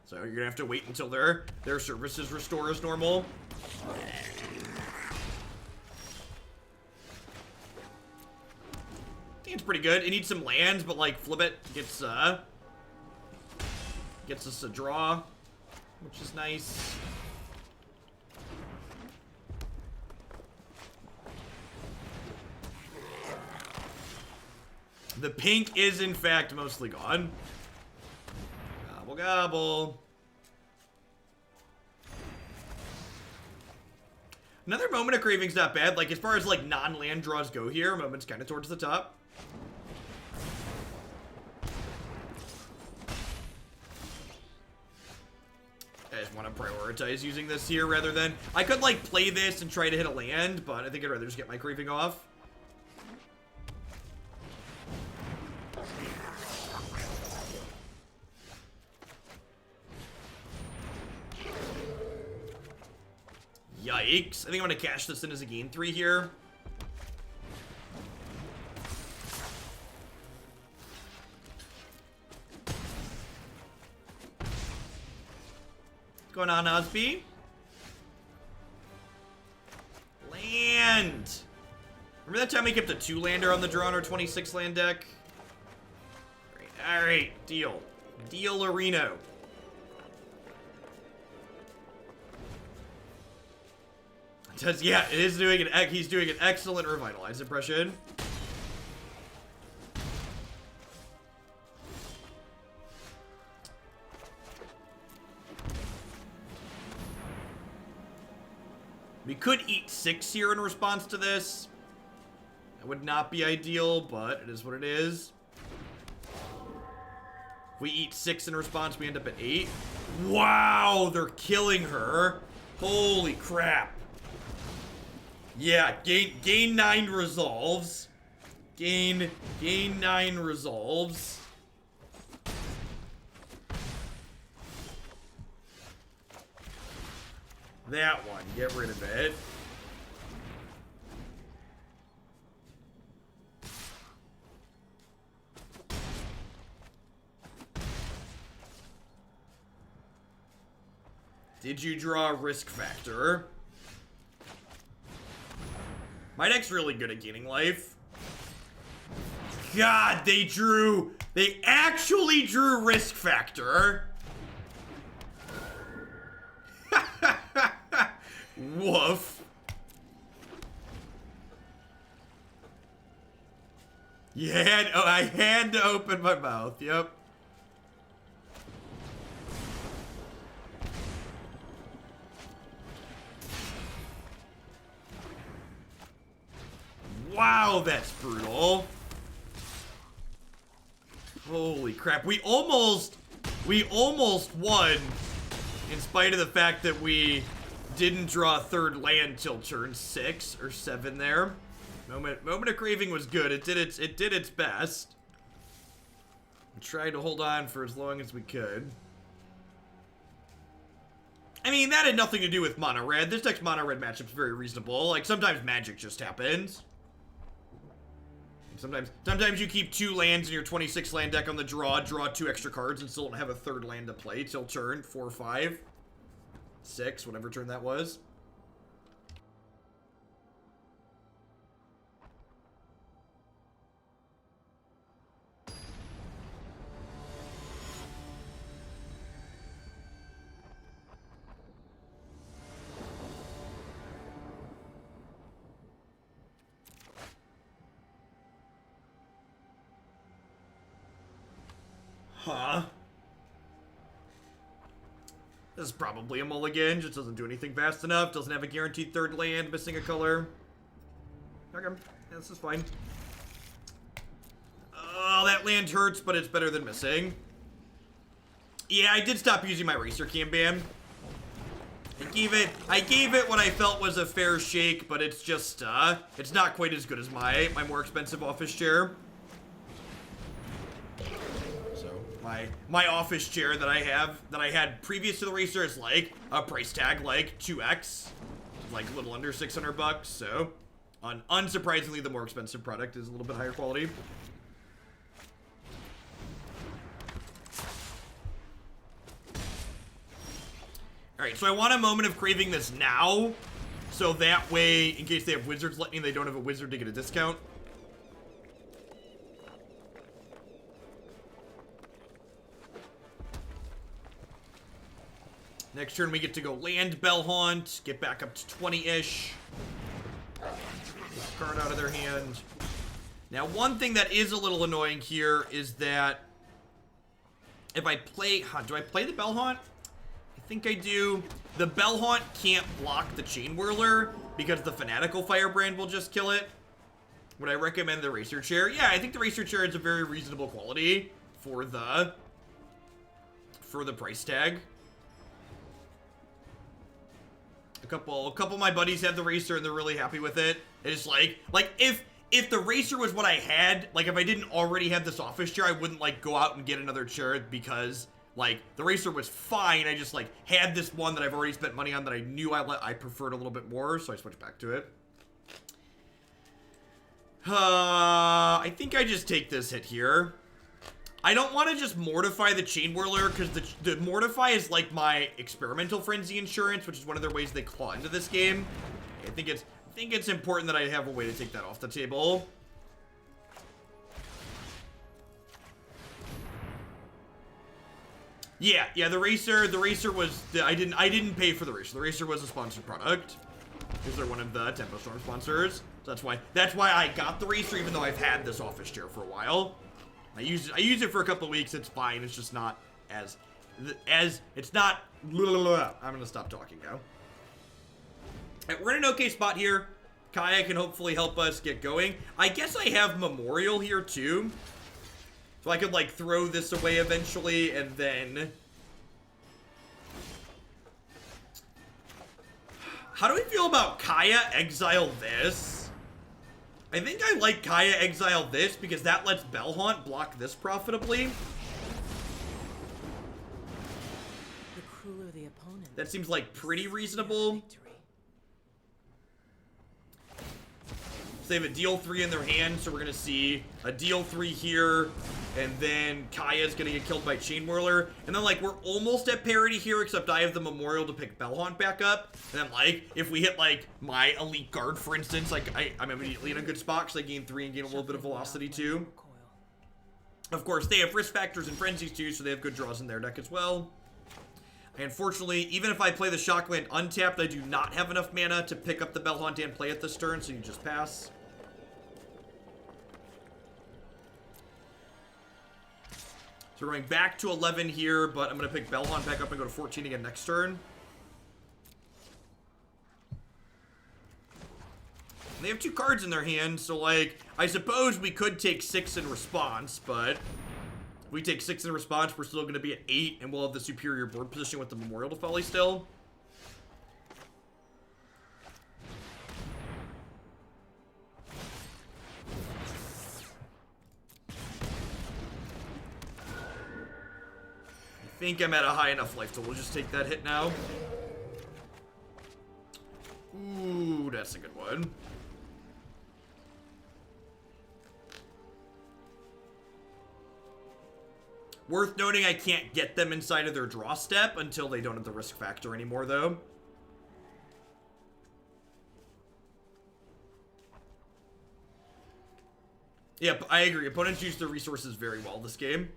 Speaker 1: So you're gonna have to wait until their services restore as normal. I think it's pretty good. It needs some lands, but like Fblthp gets us a draw, which is nice. The pink is, in fact, mostly gone. Gobble, gobble. Another Moment of Craving's not bad. Like, as far as, like, non-land draws go here, Moment's kind of towards the top. I just want to prioritize using this here rather than... I could, like, play this and try to hit a land, but I think I'd rather just get my Craving off. Yikes. I think I'm going to cash this in as a gain 3 here. What's going on, Osby? Land! Remember that time we kept a 2-lander on the draw on our 26-land deck? Alright, deal. Deal Reno. Yeah, it is doing he's doing an excellent Revitalize impression. We could eat 6 here in response to this. That would not be ideal, but it is what it is. If we eat 6 in response, we end up at 8. Wow, they're killing her. Holy crap. Yeah, gain 9 resolves. Gain 9 resolves. That one, get rid of it. Did you draw a risk factor? My deck's really good at gaining life. God, they actually drew risk factor. Woof. I had to open my mouth, yep. Wow, that's brutal. Holy crap. We almost won in spite of the fact that we didn't draw a third land till turn 6 or 7 there. Moment of Craving was good. It did its best. We tried to hold on for as long as we could. I mean, that had nothing to do with mono red. This deck's mono red matchup's very reasonable. Like, sometimes magic just happens. Sometimes you keep 2 lands in your 26 land deck on the draw 2 extra cards, and still don't have a third land to play till turn 4, 5, 6, whatever turn that was. Huh. This is probably a mulligan. Just doesn't do anything fast enough. Doesn't have a guaranteed third land. Missing a color. Okay. Yeah, this is fine. Oh, that land hurts, but it's better than missing. Yeah, I did stop using my Racer Kanban. I gave it what I felt was a fair shake, but it's just, it's not quite as good as my more expensive office chair. My office chair that I had previous to the Racer is like a price tag like 2x, like a little under $600. So, unsurprisingly, the more expensive product is a little bit higher quality. All right, so I want a Moment of Craving this now, so that way, in case they have Wizards Lightning, they don't have a Wizard to get a discount. Next turn, we get to go land Bell-Haunt, get back up to 20-ish. Card out of their hand. Now, one thing that is a little annoying here is that if I play... do I play the Bell-Haunt? I think I do. The Bell-Haunt can't block the Chain Whirler because the Fanatical Firebrand will just kill it. Would I recommend the Racer Chair? Yeah, I think the Racer Chair is a very reasonable quality for the price tag. A couple of my buddies have the Racer and they're really happy with it. It's like if the Racer was what I had, like if I didn't already have this office chair, I wouldn't like go out and get another chair because like the Racer was fine. I just like had this one that I've already spent money on that I knew I preferred a little bit more, so I switched back to it. I think I just take this hit here. I don't want to just Mortify the Chain Whirler, because the Mortify is like my Experimental Frenzy insurance, which is one of their ways they claw into this game. I think it's important that I have a way to take that off the table. Yeah, the Racer was, I didn't pay for the Racer. The Racer was a sponsored product, because they're one of the Tempo Storm sponsors. So that's why I got the Racer, even though I've had this office chair for a while. I use it for a couple of weeks. It's fine. It's just not as it's not. I'm gonna stop talking now. Right, we're in an okay spot here. Kaya can hopefully help us get going. I guess I have Memorial here too, so I could like throw this away eventually, and then. How do we feel about Kaya exile this? I think I like Kaya exile this because that lets Bell-Haunt block this profitably.
Speaker 2: The crueler the opponent.
Speaker 1: That seems like pretty reasonable. So they have a deal 3 in their hand, so we're going to see a deal 3 here, and then Kaya's going to get killed by Chain Whirler. And then, like, we're almost at parity here, except I have the Memorial to pick Bell-Haunt back up. And then, like, if we hit, like, my Elite Guard, for instance, like, I'm immediately in a good spot because I gain 3 and gain a little bit of velocity, too. Of course, they have risk factors and frenzies, too, so they have good draws in their deck as well. Unfortunately, even if I play the Shockland untapped, I do not have enough mana to pick up the Bell-Haunt and play it this turn, so you just pass. So we're going back to 11 here, but I'm going to pick Bell-Haunt back up and go to 14 again next turn. And they have 2 cards in their hand, so, like, I suppose we could take 6 in response, but if we take 6 in response, we're still going to be at 8, and we'll have the superior board position with the Memorial to Folly still. I think I'm at a high enough life, so we'll just take that hit now. Ooh, that's a good one. Worth noting, I can't get them inside of their draw step until they don't have the risk factor anymore, though. Yep, I agree. Opponents use their resources very well this game.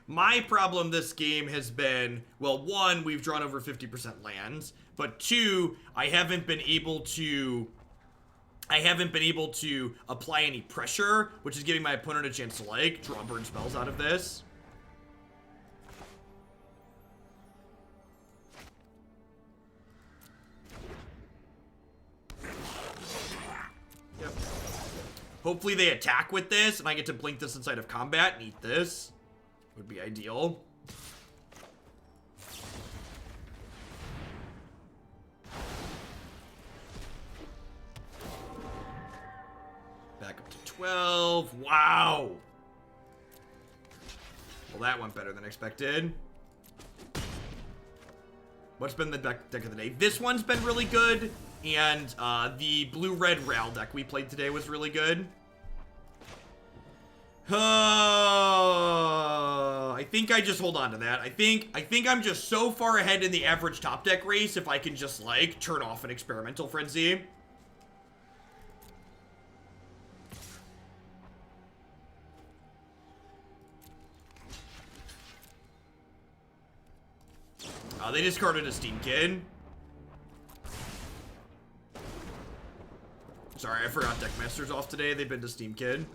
Speaker 1: My problem this game has been, well, 1, we've drawn over 50% lands, but 2, I haven't been able to apply any pressure, which is giving my opponent a chance to, like, draw burn spells out of this. Yep. Hopefully they attack with this, and I get to blink this inside of combat and eat this. Would be ideal. Back up to 12. Wow. Well, that went better than expected. What's been the deck of the day? This one's been really good, and the blue-red Ral deck we played today was really good. I think I just hold on to that. I think I'm just so far ahead in the average top deck race if I can just, like, turn off an Experimental Frenzy. They discarded a Steam Kid. Sorry, I forgot Deckmaster's off today. They've been to Steam Kid.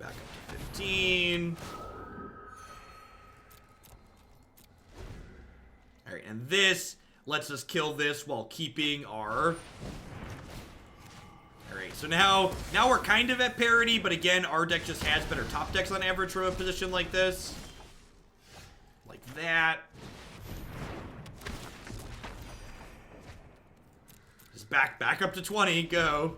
Speaker 1: Back up to 15. Alright, and this lets us kill this while keeping our... Alright, so now we're kind of at parity, but again, our deck just has better top decks on average from a position like this. Like that. Just back up to 20, go.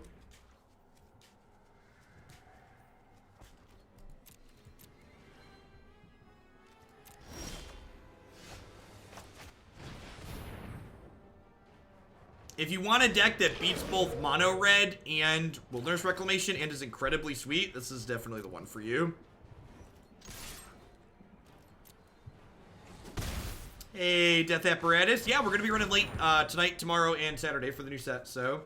Speaker 1: If you want a deck that beats both Mono Red and Wilderness Reclamation and is incredibly sweet, this is definitely the one for you. Hey, Death Apparatus. Yeah, we're going to be running late tonight, tomorrow, and Saturday for the new set, so.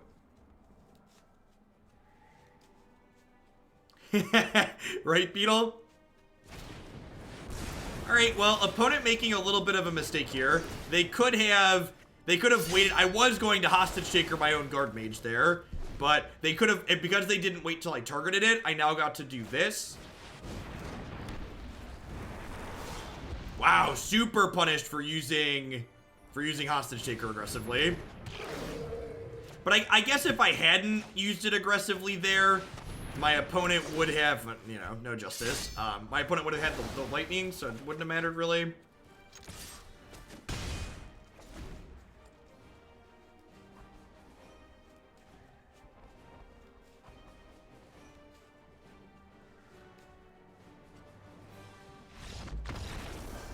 Speaker 1: Right, Beetle? Alright, well, opponent making a little bit of a mistake here. They could have waited. I was going to Hostage Taker my own Guardmage there, but they could have, because they didn't wait till I targeted it, I now got to do this. Wow, super punished for using Hostage Taker aggressively. But I guess if I hadn't used it aggressively there, my opponent would have, you know, no justice. My opponent would have had the lightning, so it wouldn't have mattered really.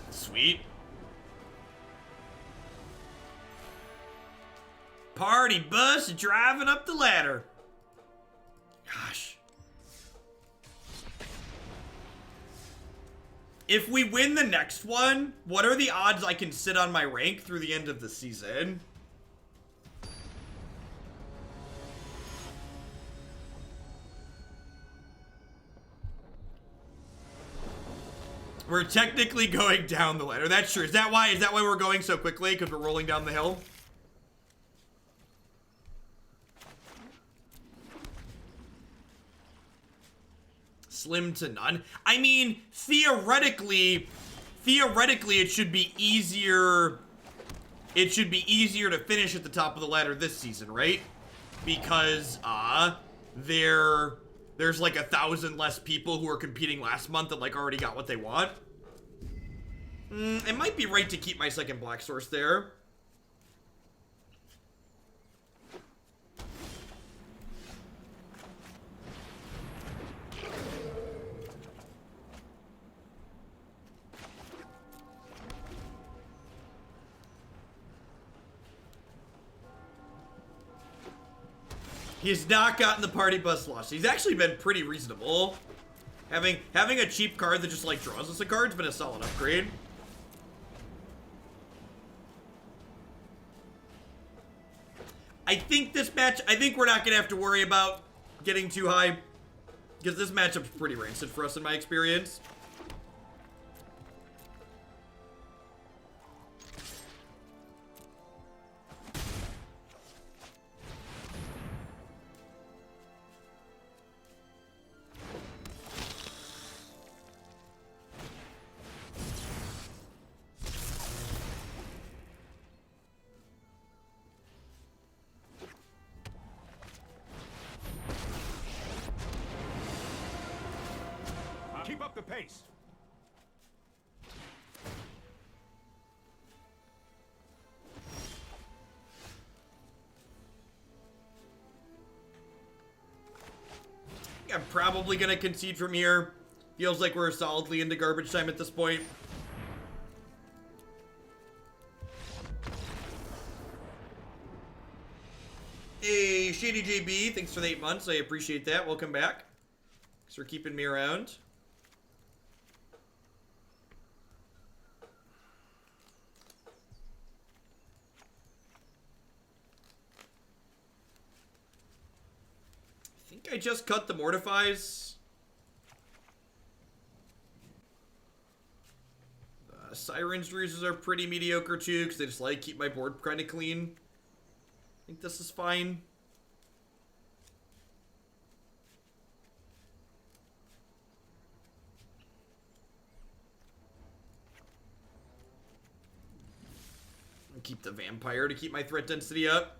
Speaker 1: Sweet. Party bus driving up the ladder. Gosh. If we win the next one, what are the odds I can sit on my rank through the end of the season? We're technically going down the ladder. That's true. Is that why we're going so quickly? Because we're rolling down the hill? Slim to none. I mean, theoretically it should be easier. It should be easier to finish at the top of the ladder this season, right? Because there's like 1,000 less people who are competing last month that like already got what they want. It might be right to keep my second black source there. He's not gotten the party bus lost. He's actually been pretty reasonable. Having a cheap card that just like draws us a card's been a solid upgrade. I think we're not gonna have to worry about getting too high, because this matchup's pretty rancid for us in my experience.
Speaker 3: Keep up the pace.
Speaker 1: I'm probably gonna concede from here. Feels like we're solidly into garbage time at this point. Hey, Shady JB, thanks for the 8 months. I appreciate that. Welcome back. Thanks for keeping me around. I think I just cut the Mortifies. Siren's Ruses are pretty mediocre too, because they just like keep my board kind of clean. I think this is fine. I'll keep the Vampire to keep my threat density up.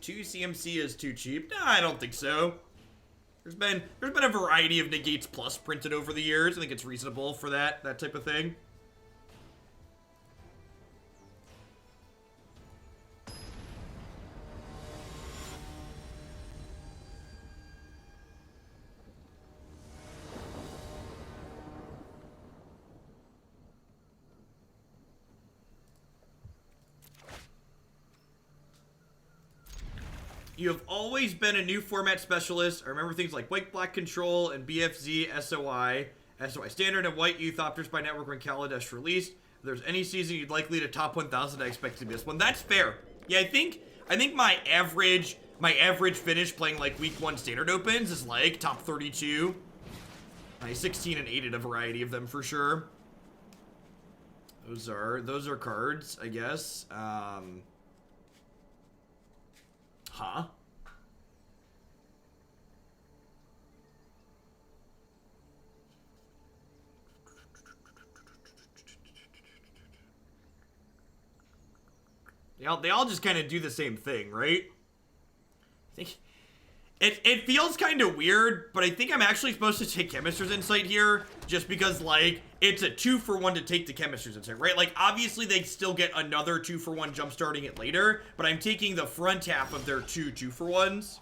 Speaker 1: Two CMC is too cheap. No, I don't think so. There's been a variety of negates plus printed over the years. I think it's reasonable for that type of thing. You have always been a new format specialist. I remember things like White Black Control and BFZ, SOI Standard, and White Youth Opters by Network when Kaladesh released. If there's any season you'd likely to top 1,000, I expect to be this one. That's fair. Yeah, I think my average finish playing like week 1 Standard Opens is like top 32. I 16 and 8 at a variety of them for sure. Those are cards, I guess. Huh? They all just kind of do the same thing, right? I think it feels kind of weird, but I think I'm actually supposed to take Chemist's Insight here, just because, like, it's a 2-for-1 to take the Chemist's Insight, right? Like, obviously they still get another 2-for-1 jump starting it later, but I'm taking the front half of their 2-for-1s.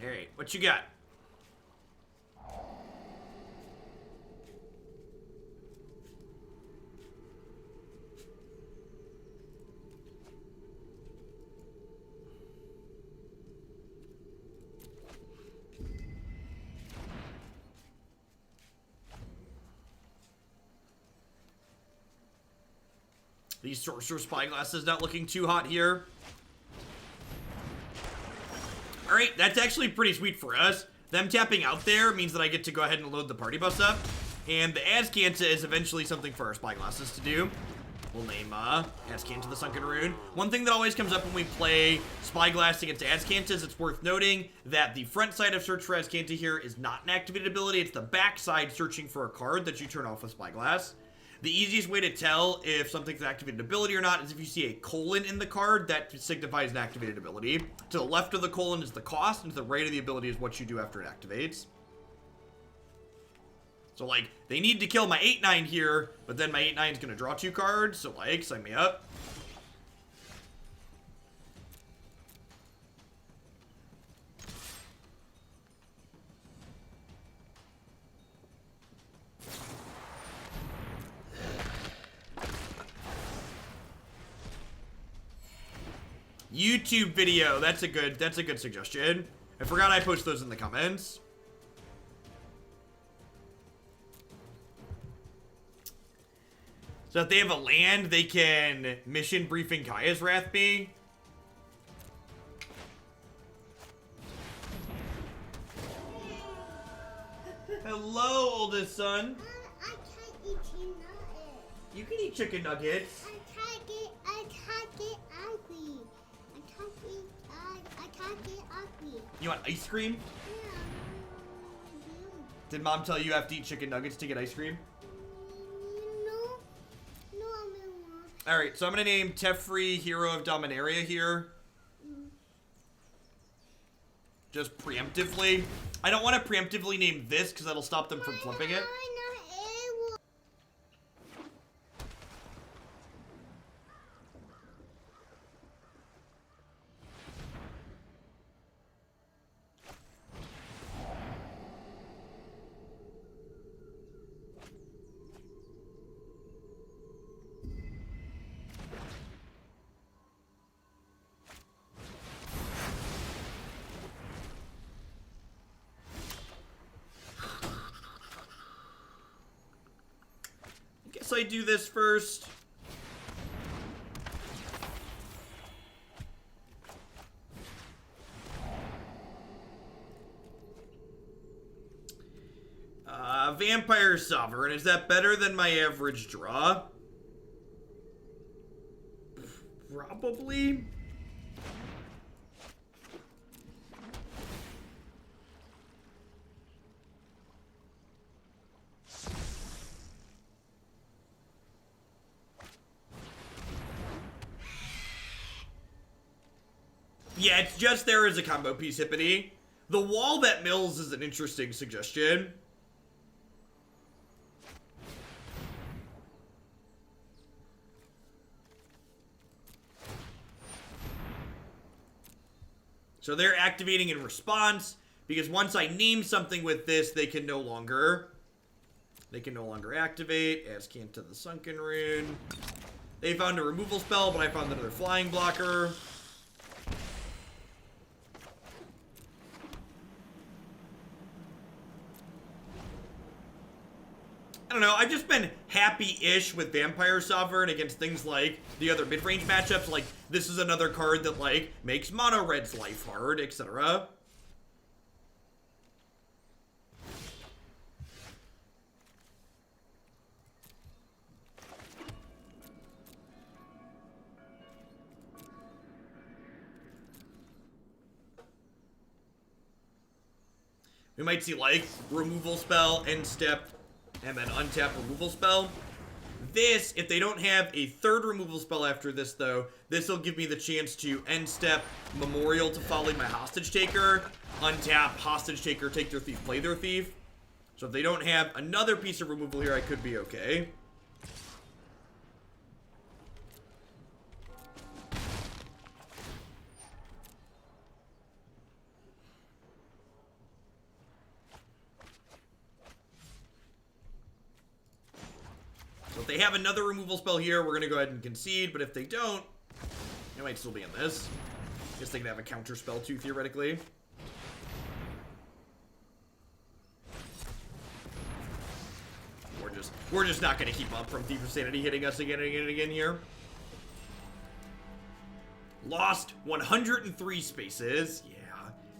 Speaker 1: Alright, what you got? These Sorcerous Spyglass is not looking too hot here. Alright, that's actually pretty sweet for us. Them tapping out there means that I get to go ahead and load the party bus up. And the Azcanta is eventually something for our Spyglasses to do. We'll name Azcanta the Sunken Rune. One thing that always comes up when we play Spyglass against Azcanta is it's worth noting that the front side of Search for Azcanta here is not an activated ability. It's the back side searching for a card that you turn off with Spyglass. The easiest way to tell if something's an activated ability or not is if you see a colon in the card, that signifies an activated ability. To the left of the colon is the cost, and to the right of the ability is what you do after it activates. So, like, they need to kill my 8-9 here, but then my 8-9 is going to draw 2 cards, so, like, sign me up. YouTube video, that's a good suggestion. I forgot I post those in the comments. So if they have a land, they can mission briefing Kaya's Wrath me. Hello, oldest son.
Speaker 4: I can't eat chicken nuggets.
Speaker 1: You can eat chicken nuggets.
Speaker 4: I can't get ugly. I can't get ugly.
Speaker 1: You want ice cream?
Speaker 4: Yeah.
Speaker 1: Did mom tell you have to eat chicken nuggets to get ice cream?
Speaker 4: No. No, I'm not.
Speaker 1: Alright, so I'm gonna name Teferi Hero of Dominaria here. Just preemptively. I don't want to preemptively name this because that'll stop them from flipping it. I do this first. Vampire Sovereign. Is that better than my average draw? Probably. Yeah, it's just there as a combo piece, Hippity. The wall that mills is an interesting suggestion. So they're activating in response, because once I name something with this, they can no longer activate. Azcanta the Sunken Rune. They found a removal spell, but I found another flying blocker. I don't know, I've just been happy-ish with Vampire Sovereign against things like the other mid-range matchups. Like, this is another card that, like, makes mono red's life hard, etc. We might see, like, removal spell, end step, and then untap removal spell. This, if they don't have a third removal spell after this, though, this will give me the chance to end step Memorial to Folly my Hostage Taker, untap Hostage Taker, take their thief, play their thief. So if they don't have another piece of removal here, I could be okay. So if they have another removal spell here, we're going to go ahead and concede. But if they don't, they might still be in this. I guess they can have a counter spell too, theoretically. We're just not going to keep up from Thief of Sanity hitting us again and again and again here. Lost 103 spaces.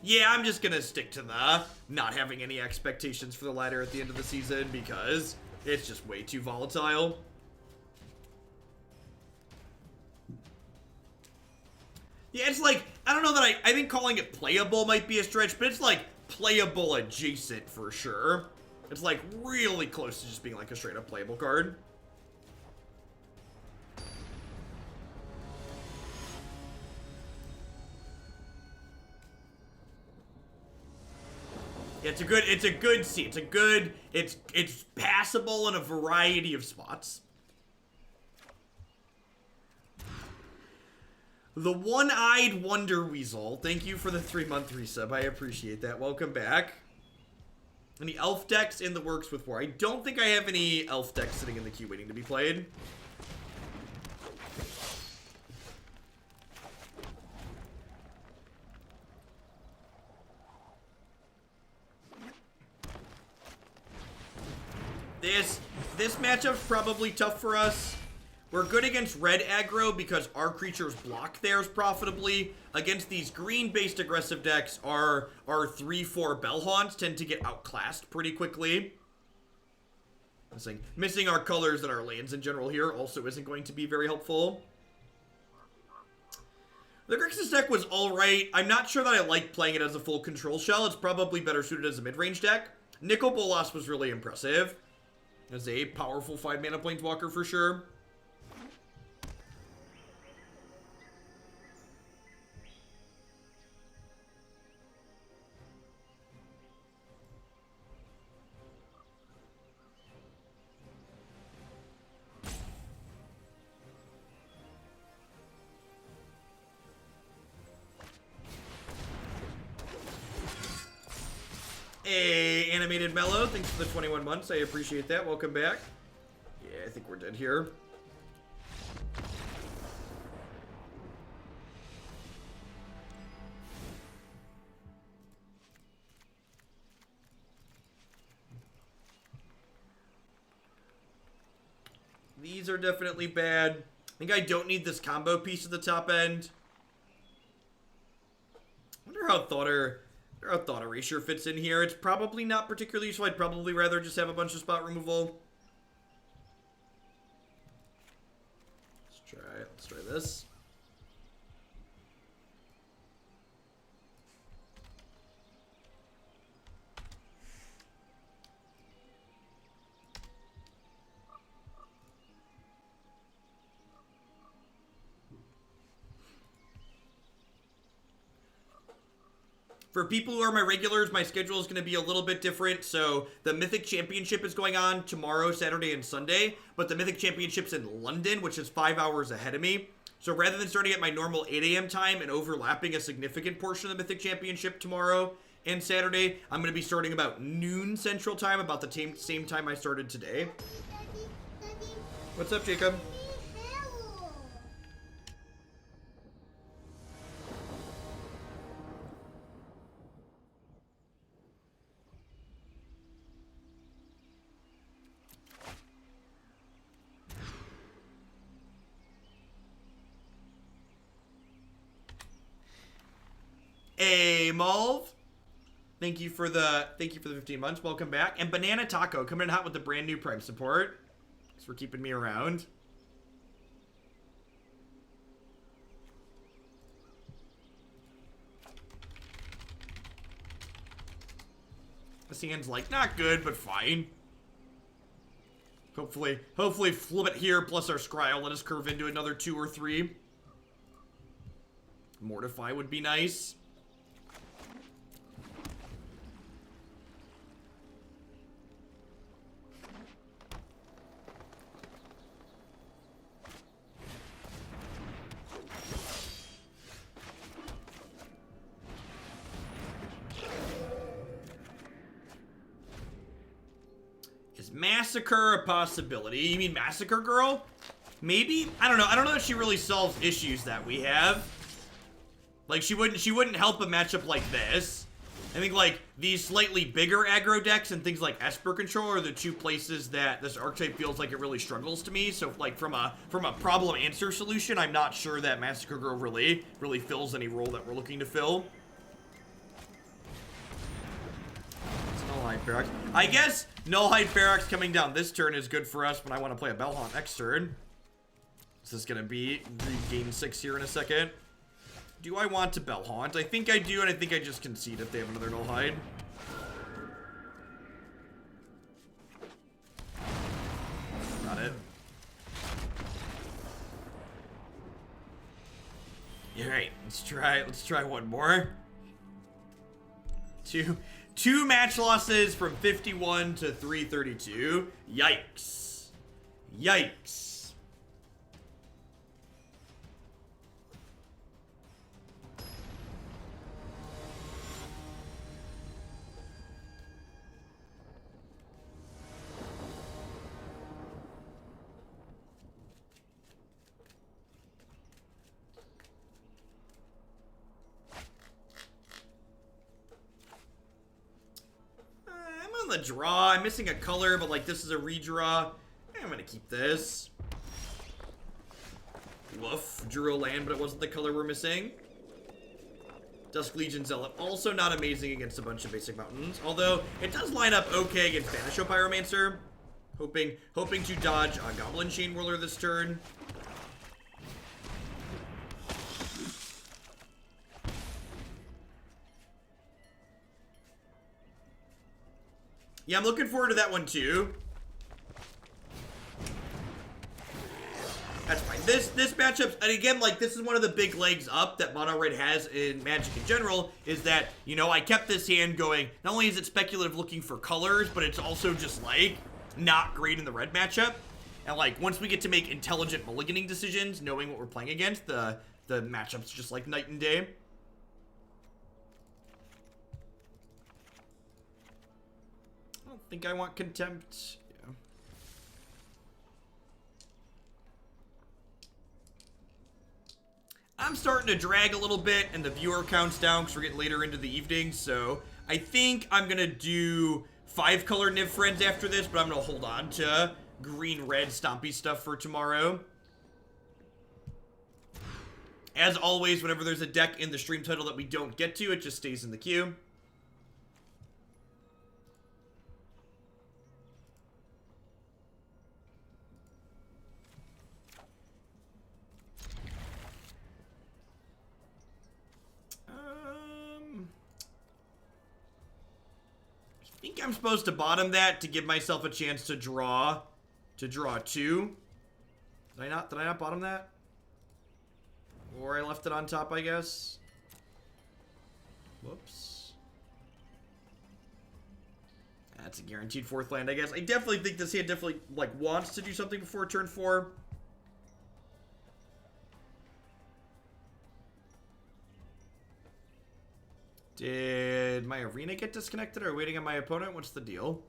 Speaker 1: Yeah, I'm just going to stick to the not having any expectations for the ladder at the end of the season because it's just way too volatile. Yeah, it's like, I don't know that I think calling it playable might be a stretch, but it's like playable adjacent for sure. It's like really close to just being like a straight up playable card. Yeah, it's passable in a variety of spots. The One-Eyed Wonder Weasel, thank you for the 3-month resub. I appreciate that. Welcome back. Any elf decks in the works with war? I don't think I have any elf decks sitting in the queue waiting to be played. This matchup's probably tough for us. We're good against red aggro because our creatures block theirs profitably. Against these green-based aggressive decks, our 3/4 Bell-Haunts tend to get outclassed pretty quickly. Missing our colors and our lands in general here also isn't going to be very helpful. The Grixis deck was alright. I'm not sure that I like playing it as a full control shell. It's probably better suited as a mid-range deck. Nicol Bolas was really impressive. As a powerful 5-mana planeswalker for sure. Hey, Animated Mellow, thanks for the 21 months. I appreciate that. Welcome back. Yeah, I think we're dead here. These are definitely bad. I think I don't need this combo piece at the top end. I wonder how Thought Erasure fits in here. It's probably not particularly useful. I'd probably rather just have a bunch of spot removal. Let's try it. Let's try this. For people who are my regulars, my schedule is going to be a little bit different. So the Mythic Championship is going on tomorrow, Saturday, and Sunday. But the Mythic Championship's in London, which is 5 hours ahead of me. So rather than starting at my normal 8 a.m. time and overlapping a significant portion of the Mythic Championship tomorrow and Saturday, I'm going to be starting about noon Central Time, about the same time I started today. What's up, Jacob? Emalv. Thank you for the 15 months. Welcome back. And Banana Taco coming in hot with the brand new Prime support. Thanks for keeping me around. This hand's like not good, but fine. Hopefully flip it here plus our scry will let us curve into another 2 or 3. Mortify would be nice. Is Massacre a possibility? You mean Massacre Girl? Maybe? I don't know. I don't know if she really solves issues that we have. Like, she wouldn't help a matchup like this. I think, like, these slightly bigger aggro decks and things like Esper Control are the 2 places that this archetype feels like it really struggles to me. So, like, from a problem answer solution, I'm not sure that Massacre Girl really fills any role that we're looking to fill. It's Nullhide Ferox. I guess Nullhide Ferox coming down this turn is good for us when I want to play a Bell-Haunt next turn. Is this going to be game 6 here in a second? Do I want to Bell-Haunt? I think I do, and I think I just concede if they have another Nullhide. Got it. Alright, let's try one more. Two match losses from 51 to 332. Yikes. Yikes. The draw. I'm missing a color, but like this is a redraw. I'm gonna keep this. Woof. Drew a land, but it wasn't the color we're missing. Dusk Legion Zealot. Also not amazing against a bunch of basic mountains. Although it does line up okay against Banisho Pyromancer. Hoping to dodge a Goblin Chain Whirler this turn. Yeah, I'm looking forward to that one too. That's fine. This matchup, and again, like this is one of the big legs up that Mono Red has in Magic in general, is that, you know, I kept this hand going. Not only is it speculative looking for colors, but it's also just like not great in the red matchup. And like once we get to make intelligent mulliganing decisions, knowing what we're playing against, the matchup's just like night and day. I don't think I want Contempt. Yeah. I'm starting to drag a little bit, and the viewer counts down because we're getting later into the evening. So I think I'm gonna do 5-color Niv Friends after this, but I'm gonna hold on to green-red Stompy stuff for tomorrow. As always, whenever there's a deck in the stream title that we don't get to, it just stays in the queue. I think I'm supposed to bottom that to give myself a chance to draw 2. Did I not bottom that? Or I left it on top, I guess. Whoops. That's a guaranteed 4th land, I guess. I definitely think this hand definitely like wants to do something before turn 4. Did my arena get disconnected or waiting on my opponent? What's the deal?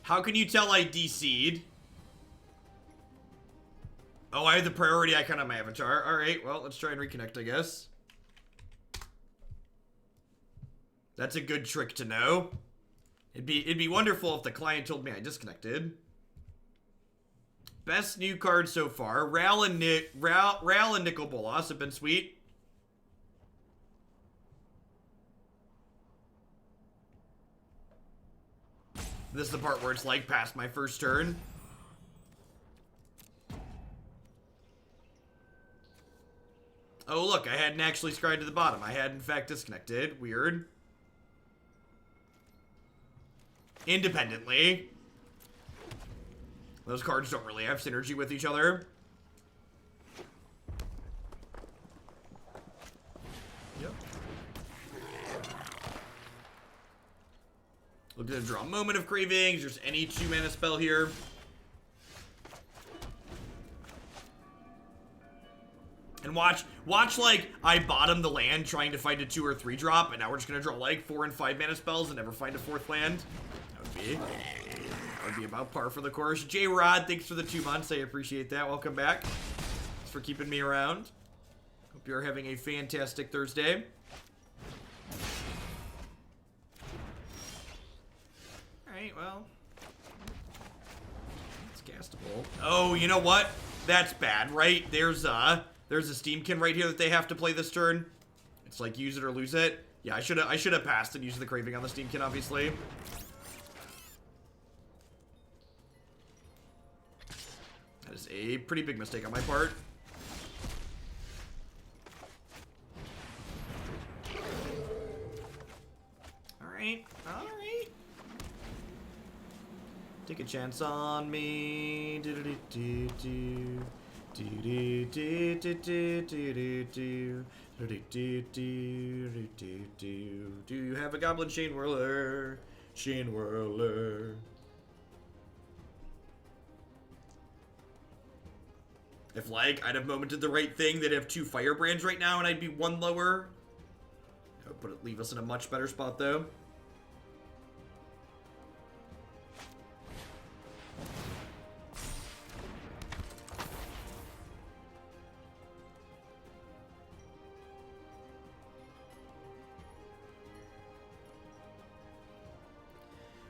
Speaker 1: How can you tell I DC'd? Oh, I have the priority icon on my avatar. Alright, well, let's try and reconnect, I guess. That's a good trick to know. It'd be wonderful if the client told me I disconnected. Best new card so far. Ral and Nicol Bolas have been sweet. This is the part where it's like past my first turn. Oh, look, I hadn't actually scryed to the bottom. I had, in fact, disconnected. Weird. Independently. Those cards don't really have synergy with each other. Yep. Looking to draw Moment of Craving. There's any 2-mana spell here. And watch like I bottom the land trying to find a 2 or 3 drop, and now we're just gonna draw like 4 and 5 mana spells and never find a 4th land. That would be about par for the course. J Rod, thanks for the 2 months. I appreciate that. Welcome back. Thanks for keeping me around. Hope you're having a fantastic Thursday. Alright, well. It's castable. Oh, you know what? That's bad, right? There's a Steamkin right here that they have to play this turn. It's like use it or lose it. Yeah, I should have passed and used the Craving on the Steamkin, obviously. That is a pretty big mistake on my part. Alright, alright. Take a chance on me. Do-do-do-do-do. Do you have a Goblin Chain Whirler? Chain Whirler. If like I'd have momented the right thing, they'd have 2 Firebrands right now and I'd be 1 lower. That would leave us in a much better spot though.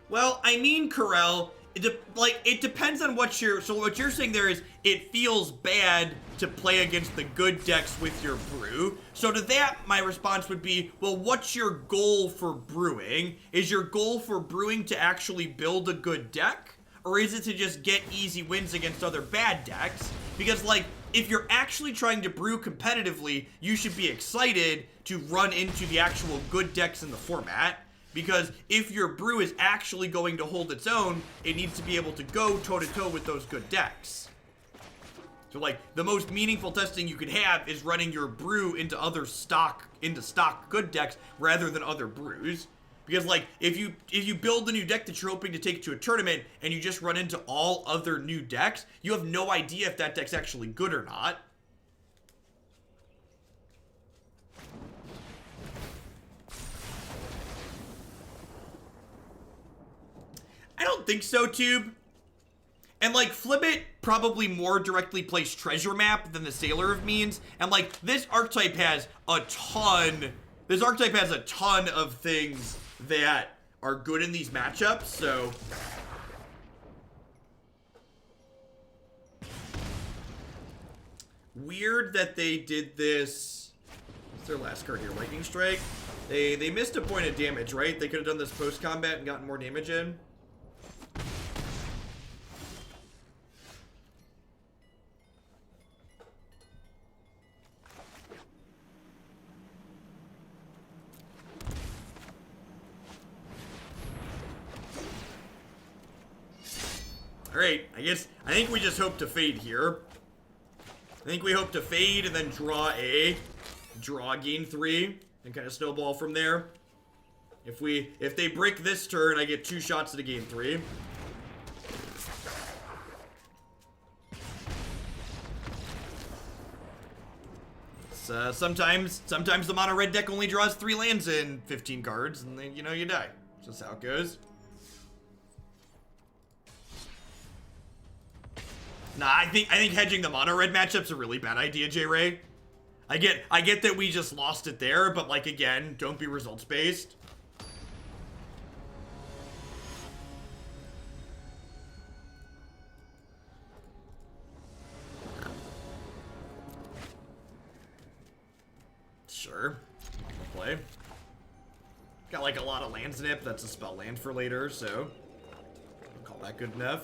Speaker 1: Well, I mean, Corel, it depends on what you're... So what you're saying there is, it feels bad to play against the good decks with your brew. So to that, my response would be, well, what's your goal for brewing? Is your goal for brewing to actually build a good deck? Or is it to just get easy wins against other bad decks? Because, like, if you're actually trying to brew competitively, you should be excited to run into the actual good decks in the format. Because if your brew is actually going to hold its own, it needs to be able to go toe-to-toe with those good decks. So, like, the most meaningful testing you could have is running your brew into stock good decks rather than other brews. Because, like, if you build a new deck that you're hoping to take to a tournament and you just run into all other new decks, you have no idea if that deck's actually good or not. I don't think so, Tube. And, like, Flibbit probably more directly plays Treasure Map than the Sailor of Means. And, like, this archetype has a ton of things that are good in these matchups, so... Weird that they did this... What's their last card here? Lightning Strike? They missed a point of damage, right? They could have done this post-combat and gotten more damage in. Alright, I think we just hope to fade here. I think we hope to fade and then draw gain 3, and kind of snowball from there. If they break this turn, I get 2 shots at a gain 3. Sometimes the mono red deck only draws 3 lands in 15 cards, and then, you know, you die. That's just how it goes. Nah, I think hedging the mono red matchup's a really bad idea, J-Ray. I get that we just lost it there, but like again, don't be results based. Sure. Play. Got like a lot of lands in it, but that's a spell land for later, so I'll call that good enough.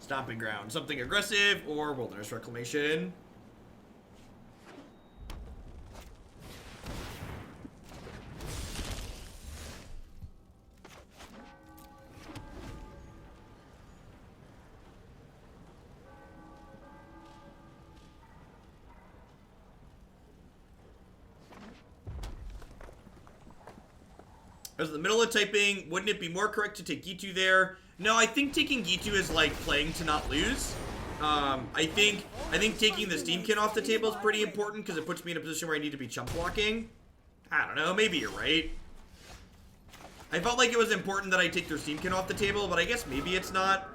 Speaker 1: Stomping Ground, something aggressive, or Wilderness Reclamation. As the middle of typing, wouldn't it be more correct to take Gitu there? No, I think taking Gitu is like playing to not lose. I think taking the Steamkin off the table is pretty important because it puts me in a position where I need to be chump blocking. I don't know, maybe you're right. I felt like it was important that I take their Steamkin off the table, but I guess maybe it's not.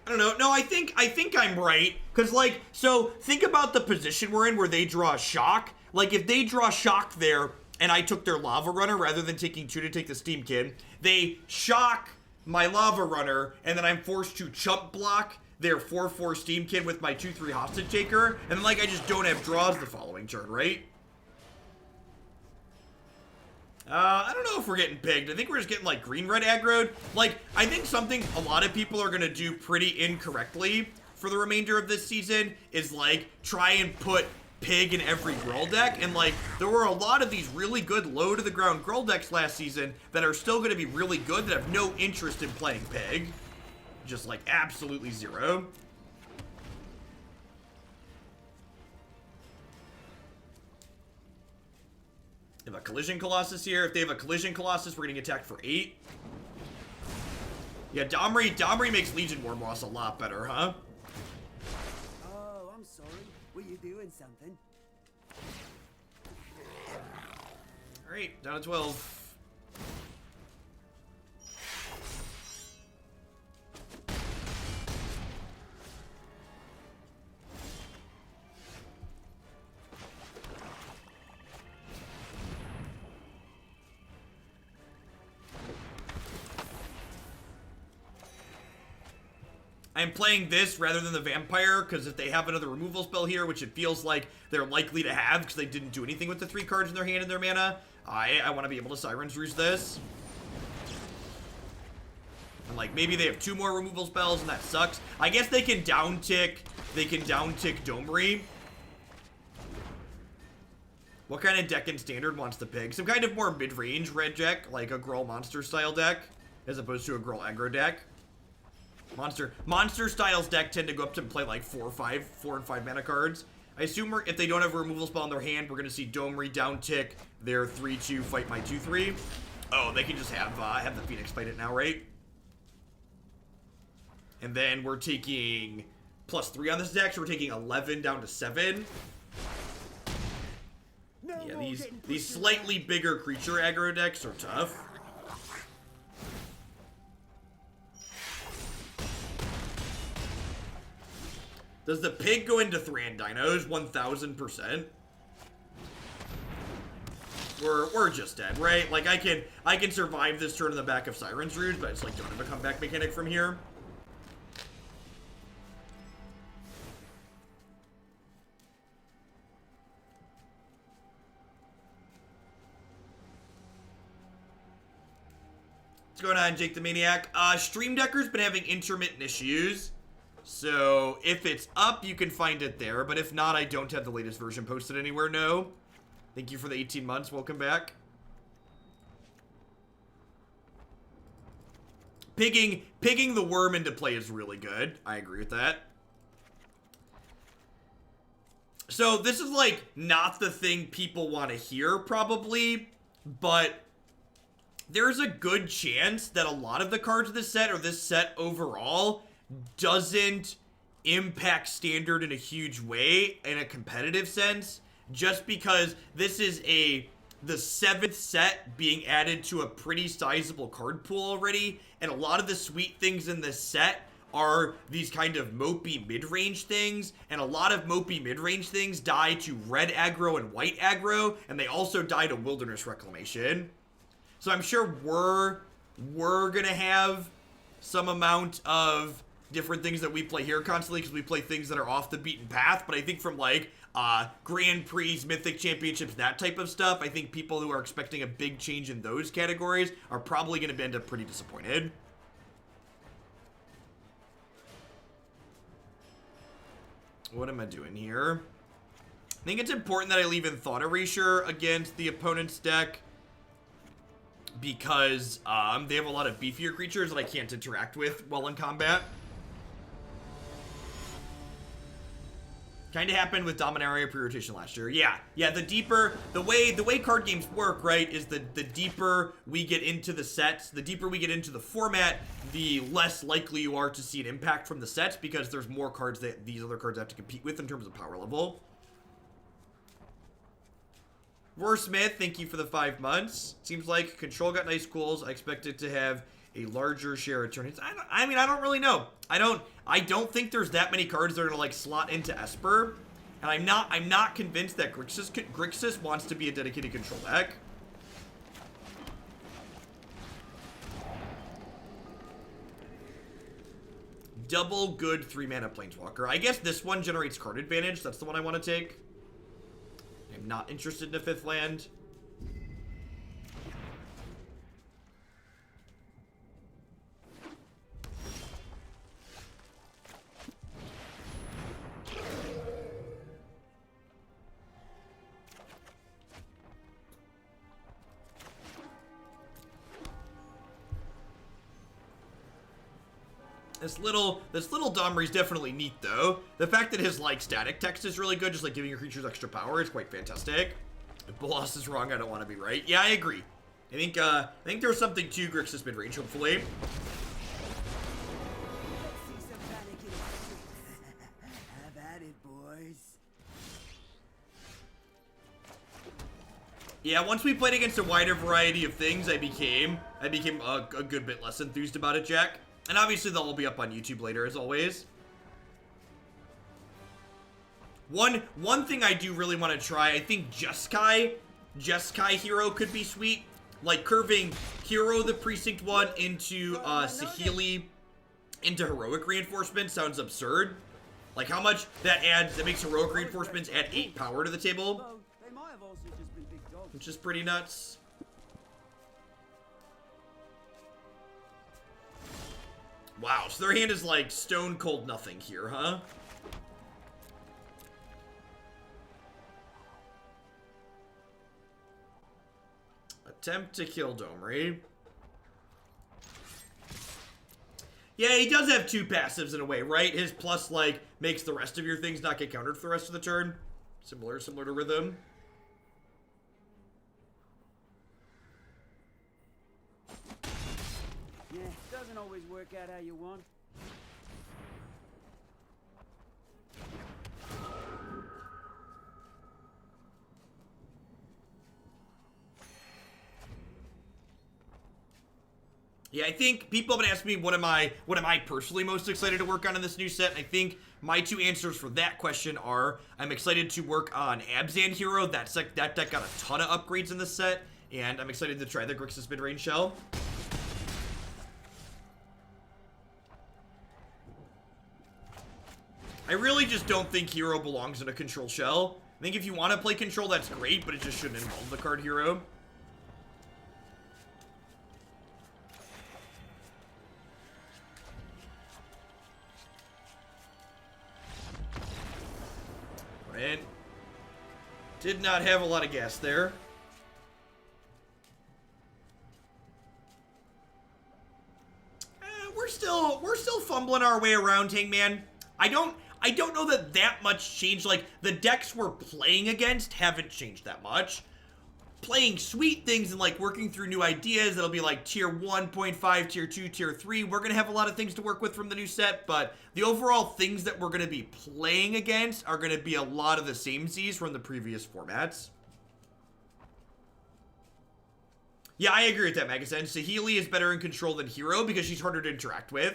Speaker 1: I don't know. No, I think I'm right. Because, like, so think about the position we're in where they draw a shock. Like, if they draw shock there and I took their Lava Runner rather than taking 2 to take the Steamkin, they shock my Lava Runner, and then I'm forced to chump block their 4/4 Steamkin with my 2/3 Hostage Taker, and then, like, I just don't have draws the following turn, right? I don't know if we're getting pigged. I think we're just getting, like, green-red aggroed. Like, I think something a lot of people are going to do pretty incorrectly for the remainder of this season is, like, try and put pig in every Gruul deck. And, like, there were a lot of these really good low-to-the-ground Gruul decks last season that are still going to be really good that have no interest in playing pig. Just, like, absolutely zero. They have a Collision Colossus here. If they have a Collision Colossus, we're getting attacked for 8. Yeah, Domri makes Legion Warmoss a lot better, huh?
Speaker 5: Oh, I'm sorry. Were you doing something?
Speaker 1: Alright, down to 12. I'm playing this rather than the Vampire, because if they have another removal spell here, which it feels like they're likely to have, because they didn't do anything with the 3 cards in their hand and their mana, I want to be able to Siren's Ruse this. And, like, maybe they have 2 more removal spells, and that sucks. I guess they can downtick Domri. What kind of deck in Standard wants to pick? Some kind of more mid-range red deck, like a Gruul Monster-style deck, as opposed to a Gruul Aggro deck. Monster styles deck tend to go up to play like 4 and 5 mana cards. I assume if they don't have a removal spell in their hand, we're gonna see Domri downtick their 3/2 fight my 2/3. Oh, they can just have the Phoenix fight it now, right? And then we're taking +3 on this deck, so we're taking 11 down to 7. Yeah, these slightly bigger creature aggro decks are tough. Does the pig go into Thran Dinos? 1000%. We're just dead, right? Like I can survive this turn in the back of Siren's Ruse, but it's like don't have a comeback mechanic from here. What's going on, Jake the Maniac? Stream Decker's been having intermittent issues. So, if it's up, you can find it there. But if not, I don't have the latest version posted anywhere, no. Thank you for the 18 months. Welcome back. Pigging the worm into play is really good. I agree with that. So, this is, like, not the thing people want to hear, probably. But there's a good chance that a lot of the cards of this set, or this set overall, doesn't impact Standard in a huge way in a competitive sense just because this is the 7th set being added to a pretty sizable card pool already, and a lot of the sweet things in this set are these kind of mopey mid-range things, and a lot of mopey mid-range things die to red aggro and white aggro, and they also die to Wilderness Reclamation. So I'm sure we're gonna have some amount of different things that we play here constantly, because we play things that are off the beaten path, but I think from like Grand Prix, Mythic Championships, that type of stuff, I think people who are expecting a big change in those categories are probably going to end up pretty disappointed. What am I doing here? I think it's important that I leave in Thought Erasure against the opponent's deck, because they have a lot of beefier creatures that I can't interact with while in combat. Kind of happened with Dominaria pre-rotation last year. Yeah, the way card games work, right, is the deeper we get into the sets, the deeper we get into the format, the less likely you are to see an impact from the sets, because there's more cards that these other cards have to compete with in terms of power level. Roar Smith, thank you for the 5 months. Seems like Control got nice cools. I expect it to have a larger share of turn hits. I mean, I don't really know. I don't think there's that many cards that are gonna like slot into Esper, and I'm not convinced that Grixis wants to be a dedicated control deck. Double good 3-mana Planeswalker. I guess this one generates card advantage. That's the one I want to take. I'm not interested in a 5th land. This little Domri's definitely neat, though. The fact that his, like, static text is really good, just, like, giving your creatures extra power, is quite fantastic. If Bolas is wrong, I don't want to be right. Yeah, I agree. I think there's something to Grixis mid-range, hopefully.
Speaker 5: Have at it, boys.
Speaker 1: Yeah, once we played against a wider variety of things, I became a good bit less enthused about it, Jack. And obviously they'll all be up on YouTube later, as always. One thing I do really want to try, I think Jeskai Hero could be sweet. Like curving Hero the Precinct 1 into Saheeli into Heroic Reinforcement sounds absurd. Like how much that makes Heroic Reinforcements add 8 power to the table.
Speaker 5: They might have also just been big dogs.
Speaker 1: Which is pretty nuts. Wow, so their hand is like stone cold nothing here, huh? Attempt to kill Domri. Yeah, he does have 2 passives in a way, right? His plus, like, makes the rest of your things not get countered for the rest of the turn. Similar to Rhythm.
Speaker 5: Yeah, doesn't always work out how you want.
Speaker 1: Yeah, I think people have been asking me what am I personally most excited to work on in this new set. I think my 2 answers for that question are I'm excited to work on Abzan Hero. That deck got a ton of upgrades in this set, and I'm excited to try the Grixis mid-range shell. I really just don't think Hero belongs in a control shell. I think if you want to play control, that's great, but it just shouldn't involve the card Hero. Right. Did not have a lot of gas there. We're still fumbling our way around, Hangman. I don't know that much changed. Like, the decks we're playing against haven't changed that much. playing sweet things and like working through new ideas that'll be like tier 1.5, tier 2, tier 3. We're going to have a lot of things to work with from the new set, but the overall things that we're going to be playing against are going to be a lot of the same Z's from the previous formats. Yeah, I agree with that, Magasen. Saheeli is better in control than Hero because she's harder to interact with.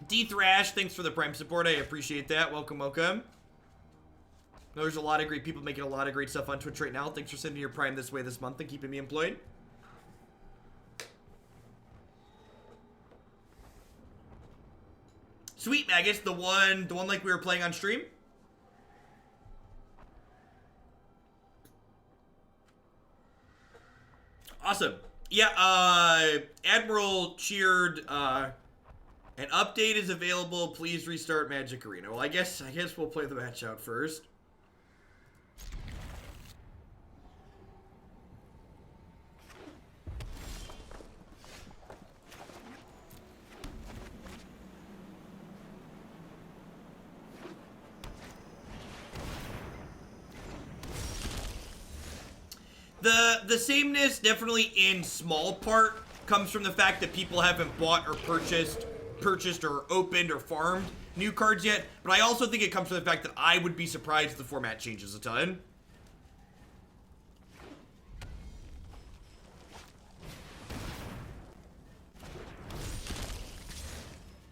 Speaker 1: D-Thrash, thanks for the Prime support. I appreciate that. Welcome, welcome. There's a lot of great people making a lot of great stuff on Twitch right now. Thanks for sending your Prime this way this month and keeping me employed. Sweet Maggots, the one like we were playing on stream. Awesome. Yeah, Admiral cheered, an update is available. Please restart Magic Arena. Well, I guess we'll play the match out first. The sameness definitely in small part comes from the fact that people haven't bought or purchased or opened or farmed new cards yet, but I also think it comes from the fact that I would be surprised if the format changes a ton.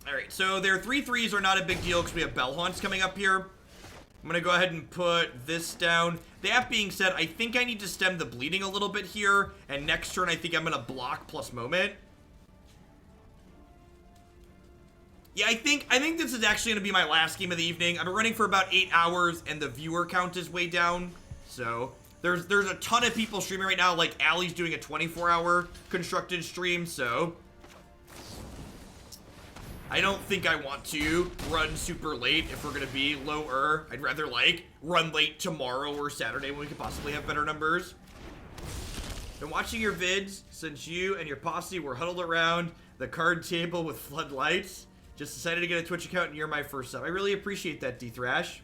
Speaker 1: Alright, so their 3/3s are not a big deal because we have Bell-Haunts coming up here. I'm gonna go ahead and put this down. That being said, I think I need to stem the bleeding a little bit here, and next turn I think I'm gonna block plus Moment. Yeah, I think this is actually going to be my last game of the evening. I've been running for about 8 hours, and the viewer count is way down. So, there's a ton of people streaming right now. Like, Allie's doing a 24-hour constructed stream, so I don't think I want to run super late if we're going to be lower. I'd rather, like, run late tomorrow or Saturday when we could possibly have better numbers. Been watching your vids since you and your posse were huddled around the card table with floodlights. Just decided to get a Twitch account and you're my first sub. I really appreciate that, D-Thrash.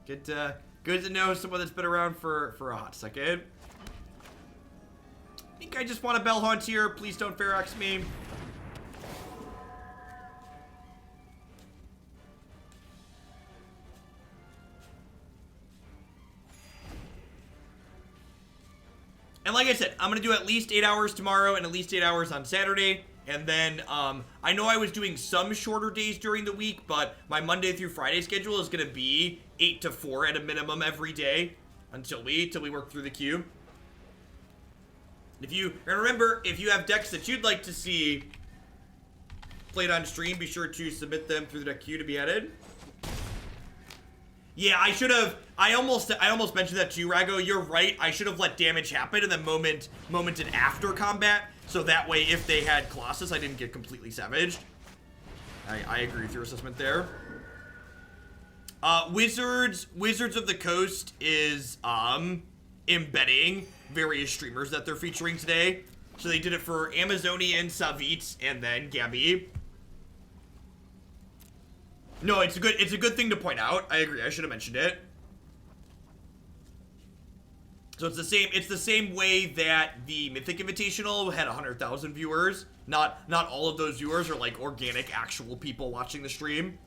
Speaker 1: Good to know someone that's been around for a hot second. I think I just want a Bell-Haunt here. Please don't Ferox me. And like I said, I'm going to do at least 8 hours tomorrow and at least 8 hours on Saturday. And then, I know I was doing some shorter days during the week, but my Monday through Friday schedule is going to be 8 to 4 at a minimum every day until we work through the queue. And remember, if you have decks that you'd like to see played on stream, be sure to submit them through the queue to be added. Yeah, I almost mentioned that too, Rago. You're right. I should have let damage happen and then momented after combat. So that way, if they had Colossus, I didn't get completely savaged. I agree with your assessment there. Wizards of the Coast is embedding various streamers that they're featuring today. So they did it for Amazonian, Savit, and then Gabby. No, it's a good thing to point out. I agree. I should have mentioned it. So it's the same way that the Mythic Invitational had 100,000 viewers. Not all of those viewers are like organic, actual people watching the stream.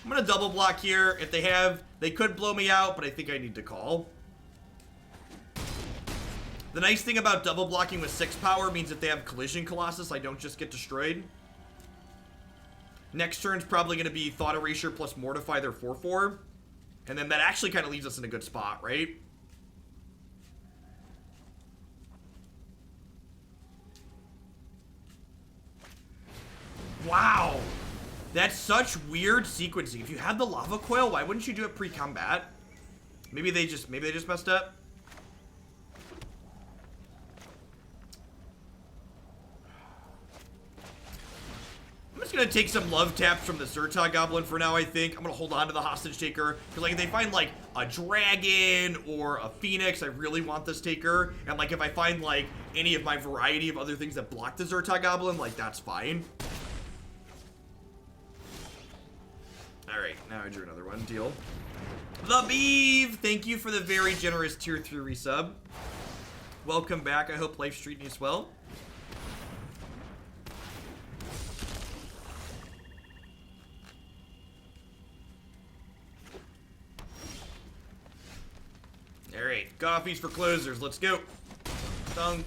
Speaker 1: I'm gonna double block here. If they could blow me out, but I think I need to call. The nice thing about double blocking with 6 power means if they have Collision Colossus, I don't just get destroyed. Next turn's probably gonna be Thought Erasure plus Mortify their 4/4. And then that actually kind of leaves us in a good spot, right? Wow, that's such weird sequencing. If you had the lava coil, why wouldn't you do it pre-combat? Maybe they just messed up. just gonna take some love taps from the Zerta Goblin for now, I think. I'm gonna hold on to the Hostage Taker, because like if they find like a dragon or a phoenix, I really want this taker. And like if I find like any of my variety of other things that block the Zerta Goblin, like that's fine. Alright, now I drew another one. Deal. The Beeve! Thank you for the very generous tier 3 resub. Welcome back. I hope life's treating you well. Alright, coffees for closers. Let's go. Thunk.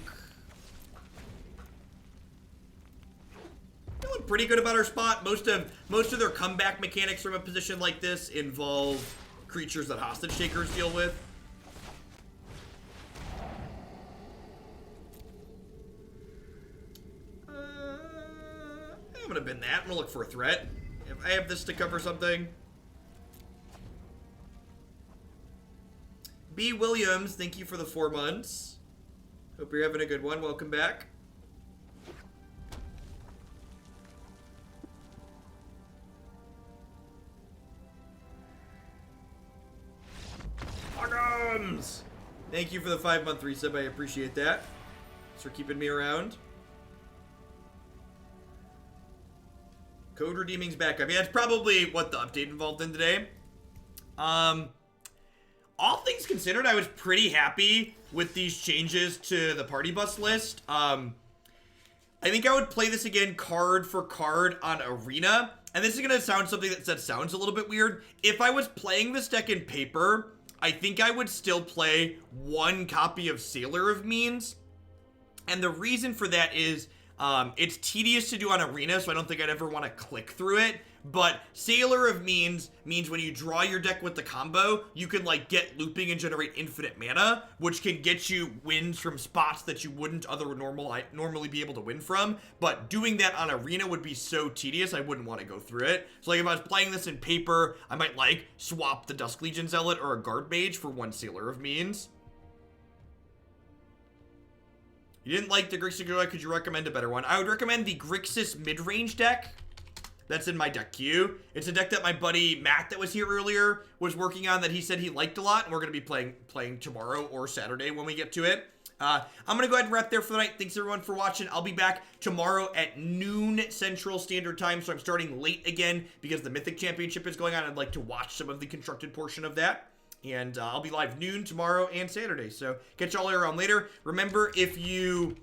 Speaker 1: Feeling pretty good about our spot. Most of their comeback mechanics from a position like this involve creatures that hostage takers deal with. I'm gonna bin that. I'm gonna look for a threat. If I have this to cover something. B. Williams, thank you for the 4 months. Hope you're having a good one. Welcome back. Argums! Thank you for the 5-month resub. I appreciate that. Thanks for keeping me around. Code redeeming's back up. Yeah, it's probably what the update involved in today. All things considered, I was pretty happy with these changes to the party bus list. I think I would play this again card for card on Arena. And this is going to sound something that sounds a little bit weird. If I was playing this deck in paper, I think I would still play 1 copy of Sailor of Means. And the reason for that is it's tedious to do on Arena, so I don't think I'd ever want to click through it. But Sailor of Means when you draw your deck with the combo, you can like get looping and generate infinite mana, which can get you wins from spots that you wouldn't normally be able to win from. But doing that on Arena would be so tedious, I wouldn't want to go through it. So like if I was playing this in paper, I might like swap the Dusk Legion Zealot or a Guardmage for 1 Sailor of Means. You didn't like the Grixis deck, could you recommend a better one? I would recommend the Grixis mid-range deck. That's in my deck queue. It's a deck that my buddy Matt that was here earlier was working on that he said he liked a lot, and we're going to be playing tomorrow or Saturday when we get to it. I'm going to go ahead and wrap there for the night. Thanks everyone for watching. I'll be back tomorrow at noon Central Standard Time, so I'm starting late again because the Mythic Championship is going on. I'd like to watch some of the constructed portion of that. And I'll be live noon tomorrow and Saturday. So catch y'all around later. Remember, if you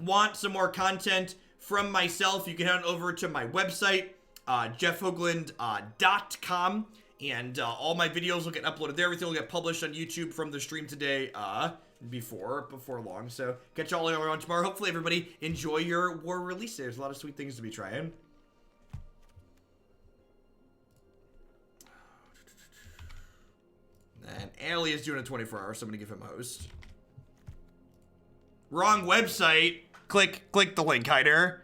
Speaker 1: want some more content from myself, you can head on over to my website, jeffhoagland.com. And all my videos will get uploaded there. Everything will get published on YouTube from the stream today before long. So catch y'all around tomorrow. Hopefully everybody enjoy your war release. There's a lot of sweet things to be trying. And Ali is doing a 24-hour, so I'm gonna give him a host. Wrong website. Click the link, Hyder.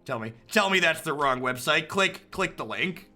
Speaker 1: Tell me that's the wrong website. Click the link.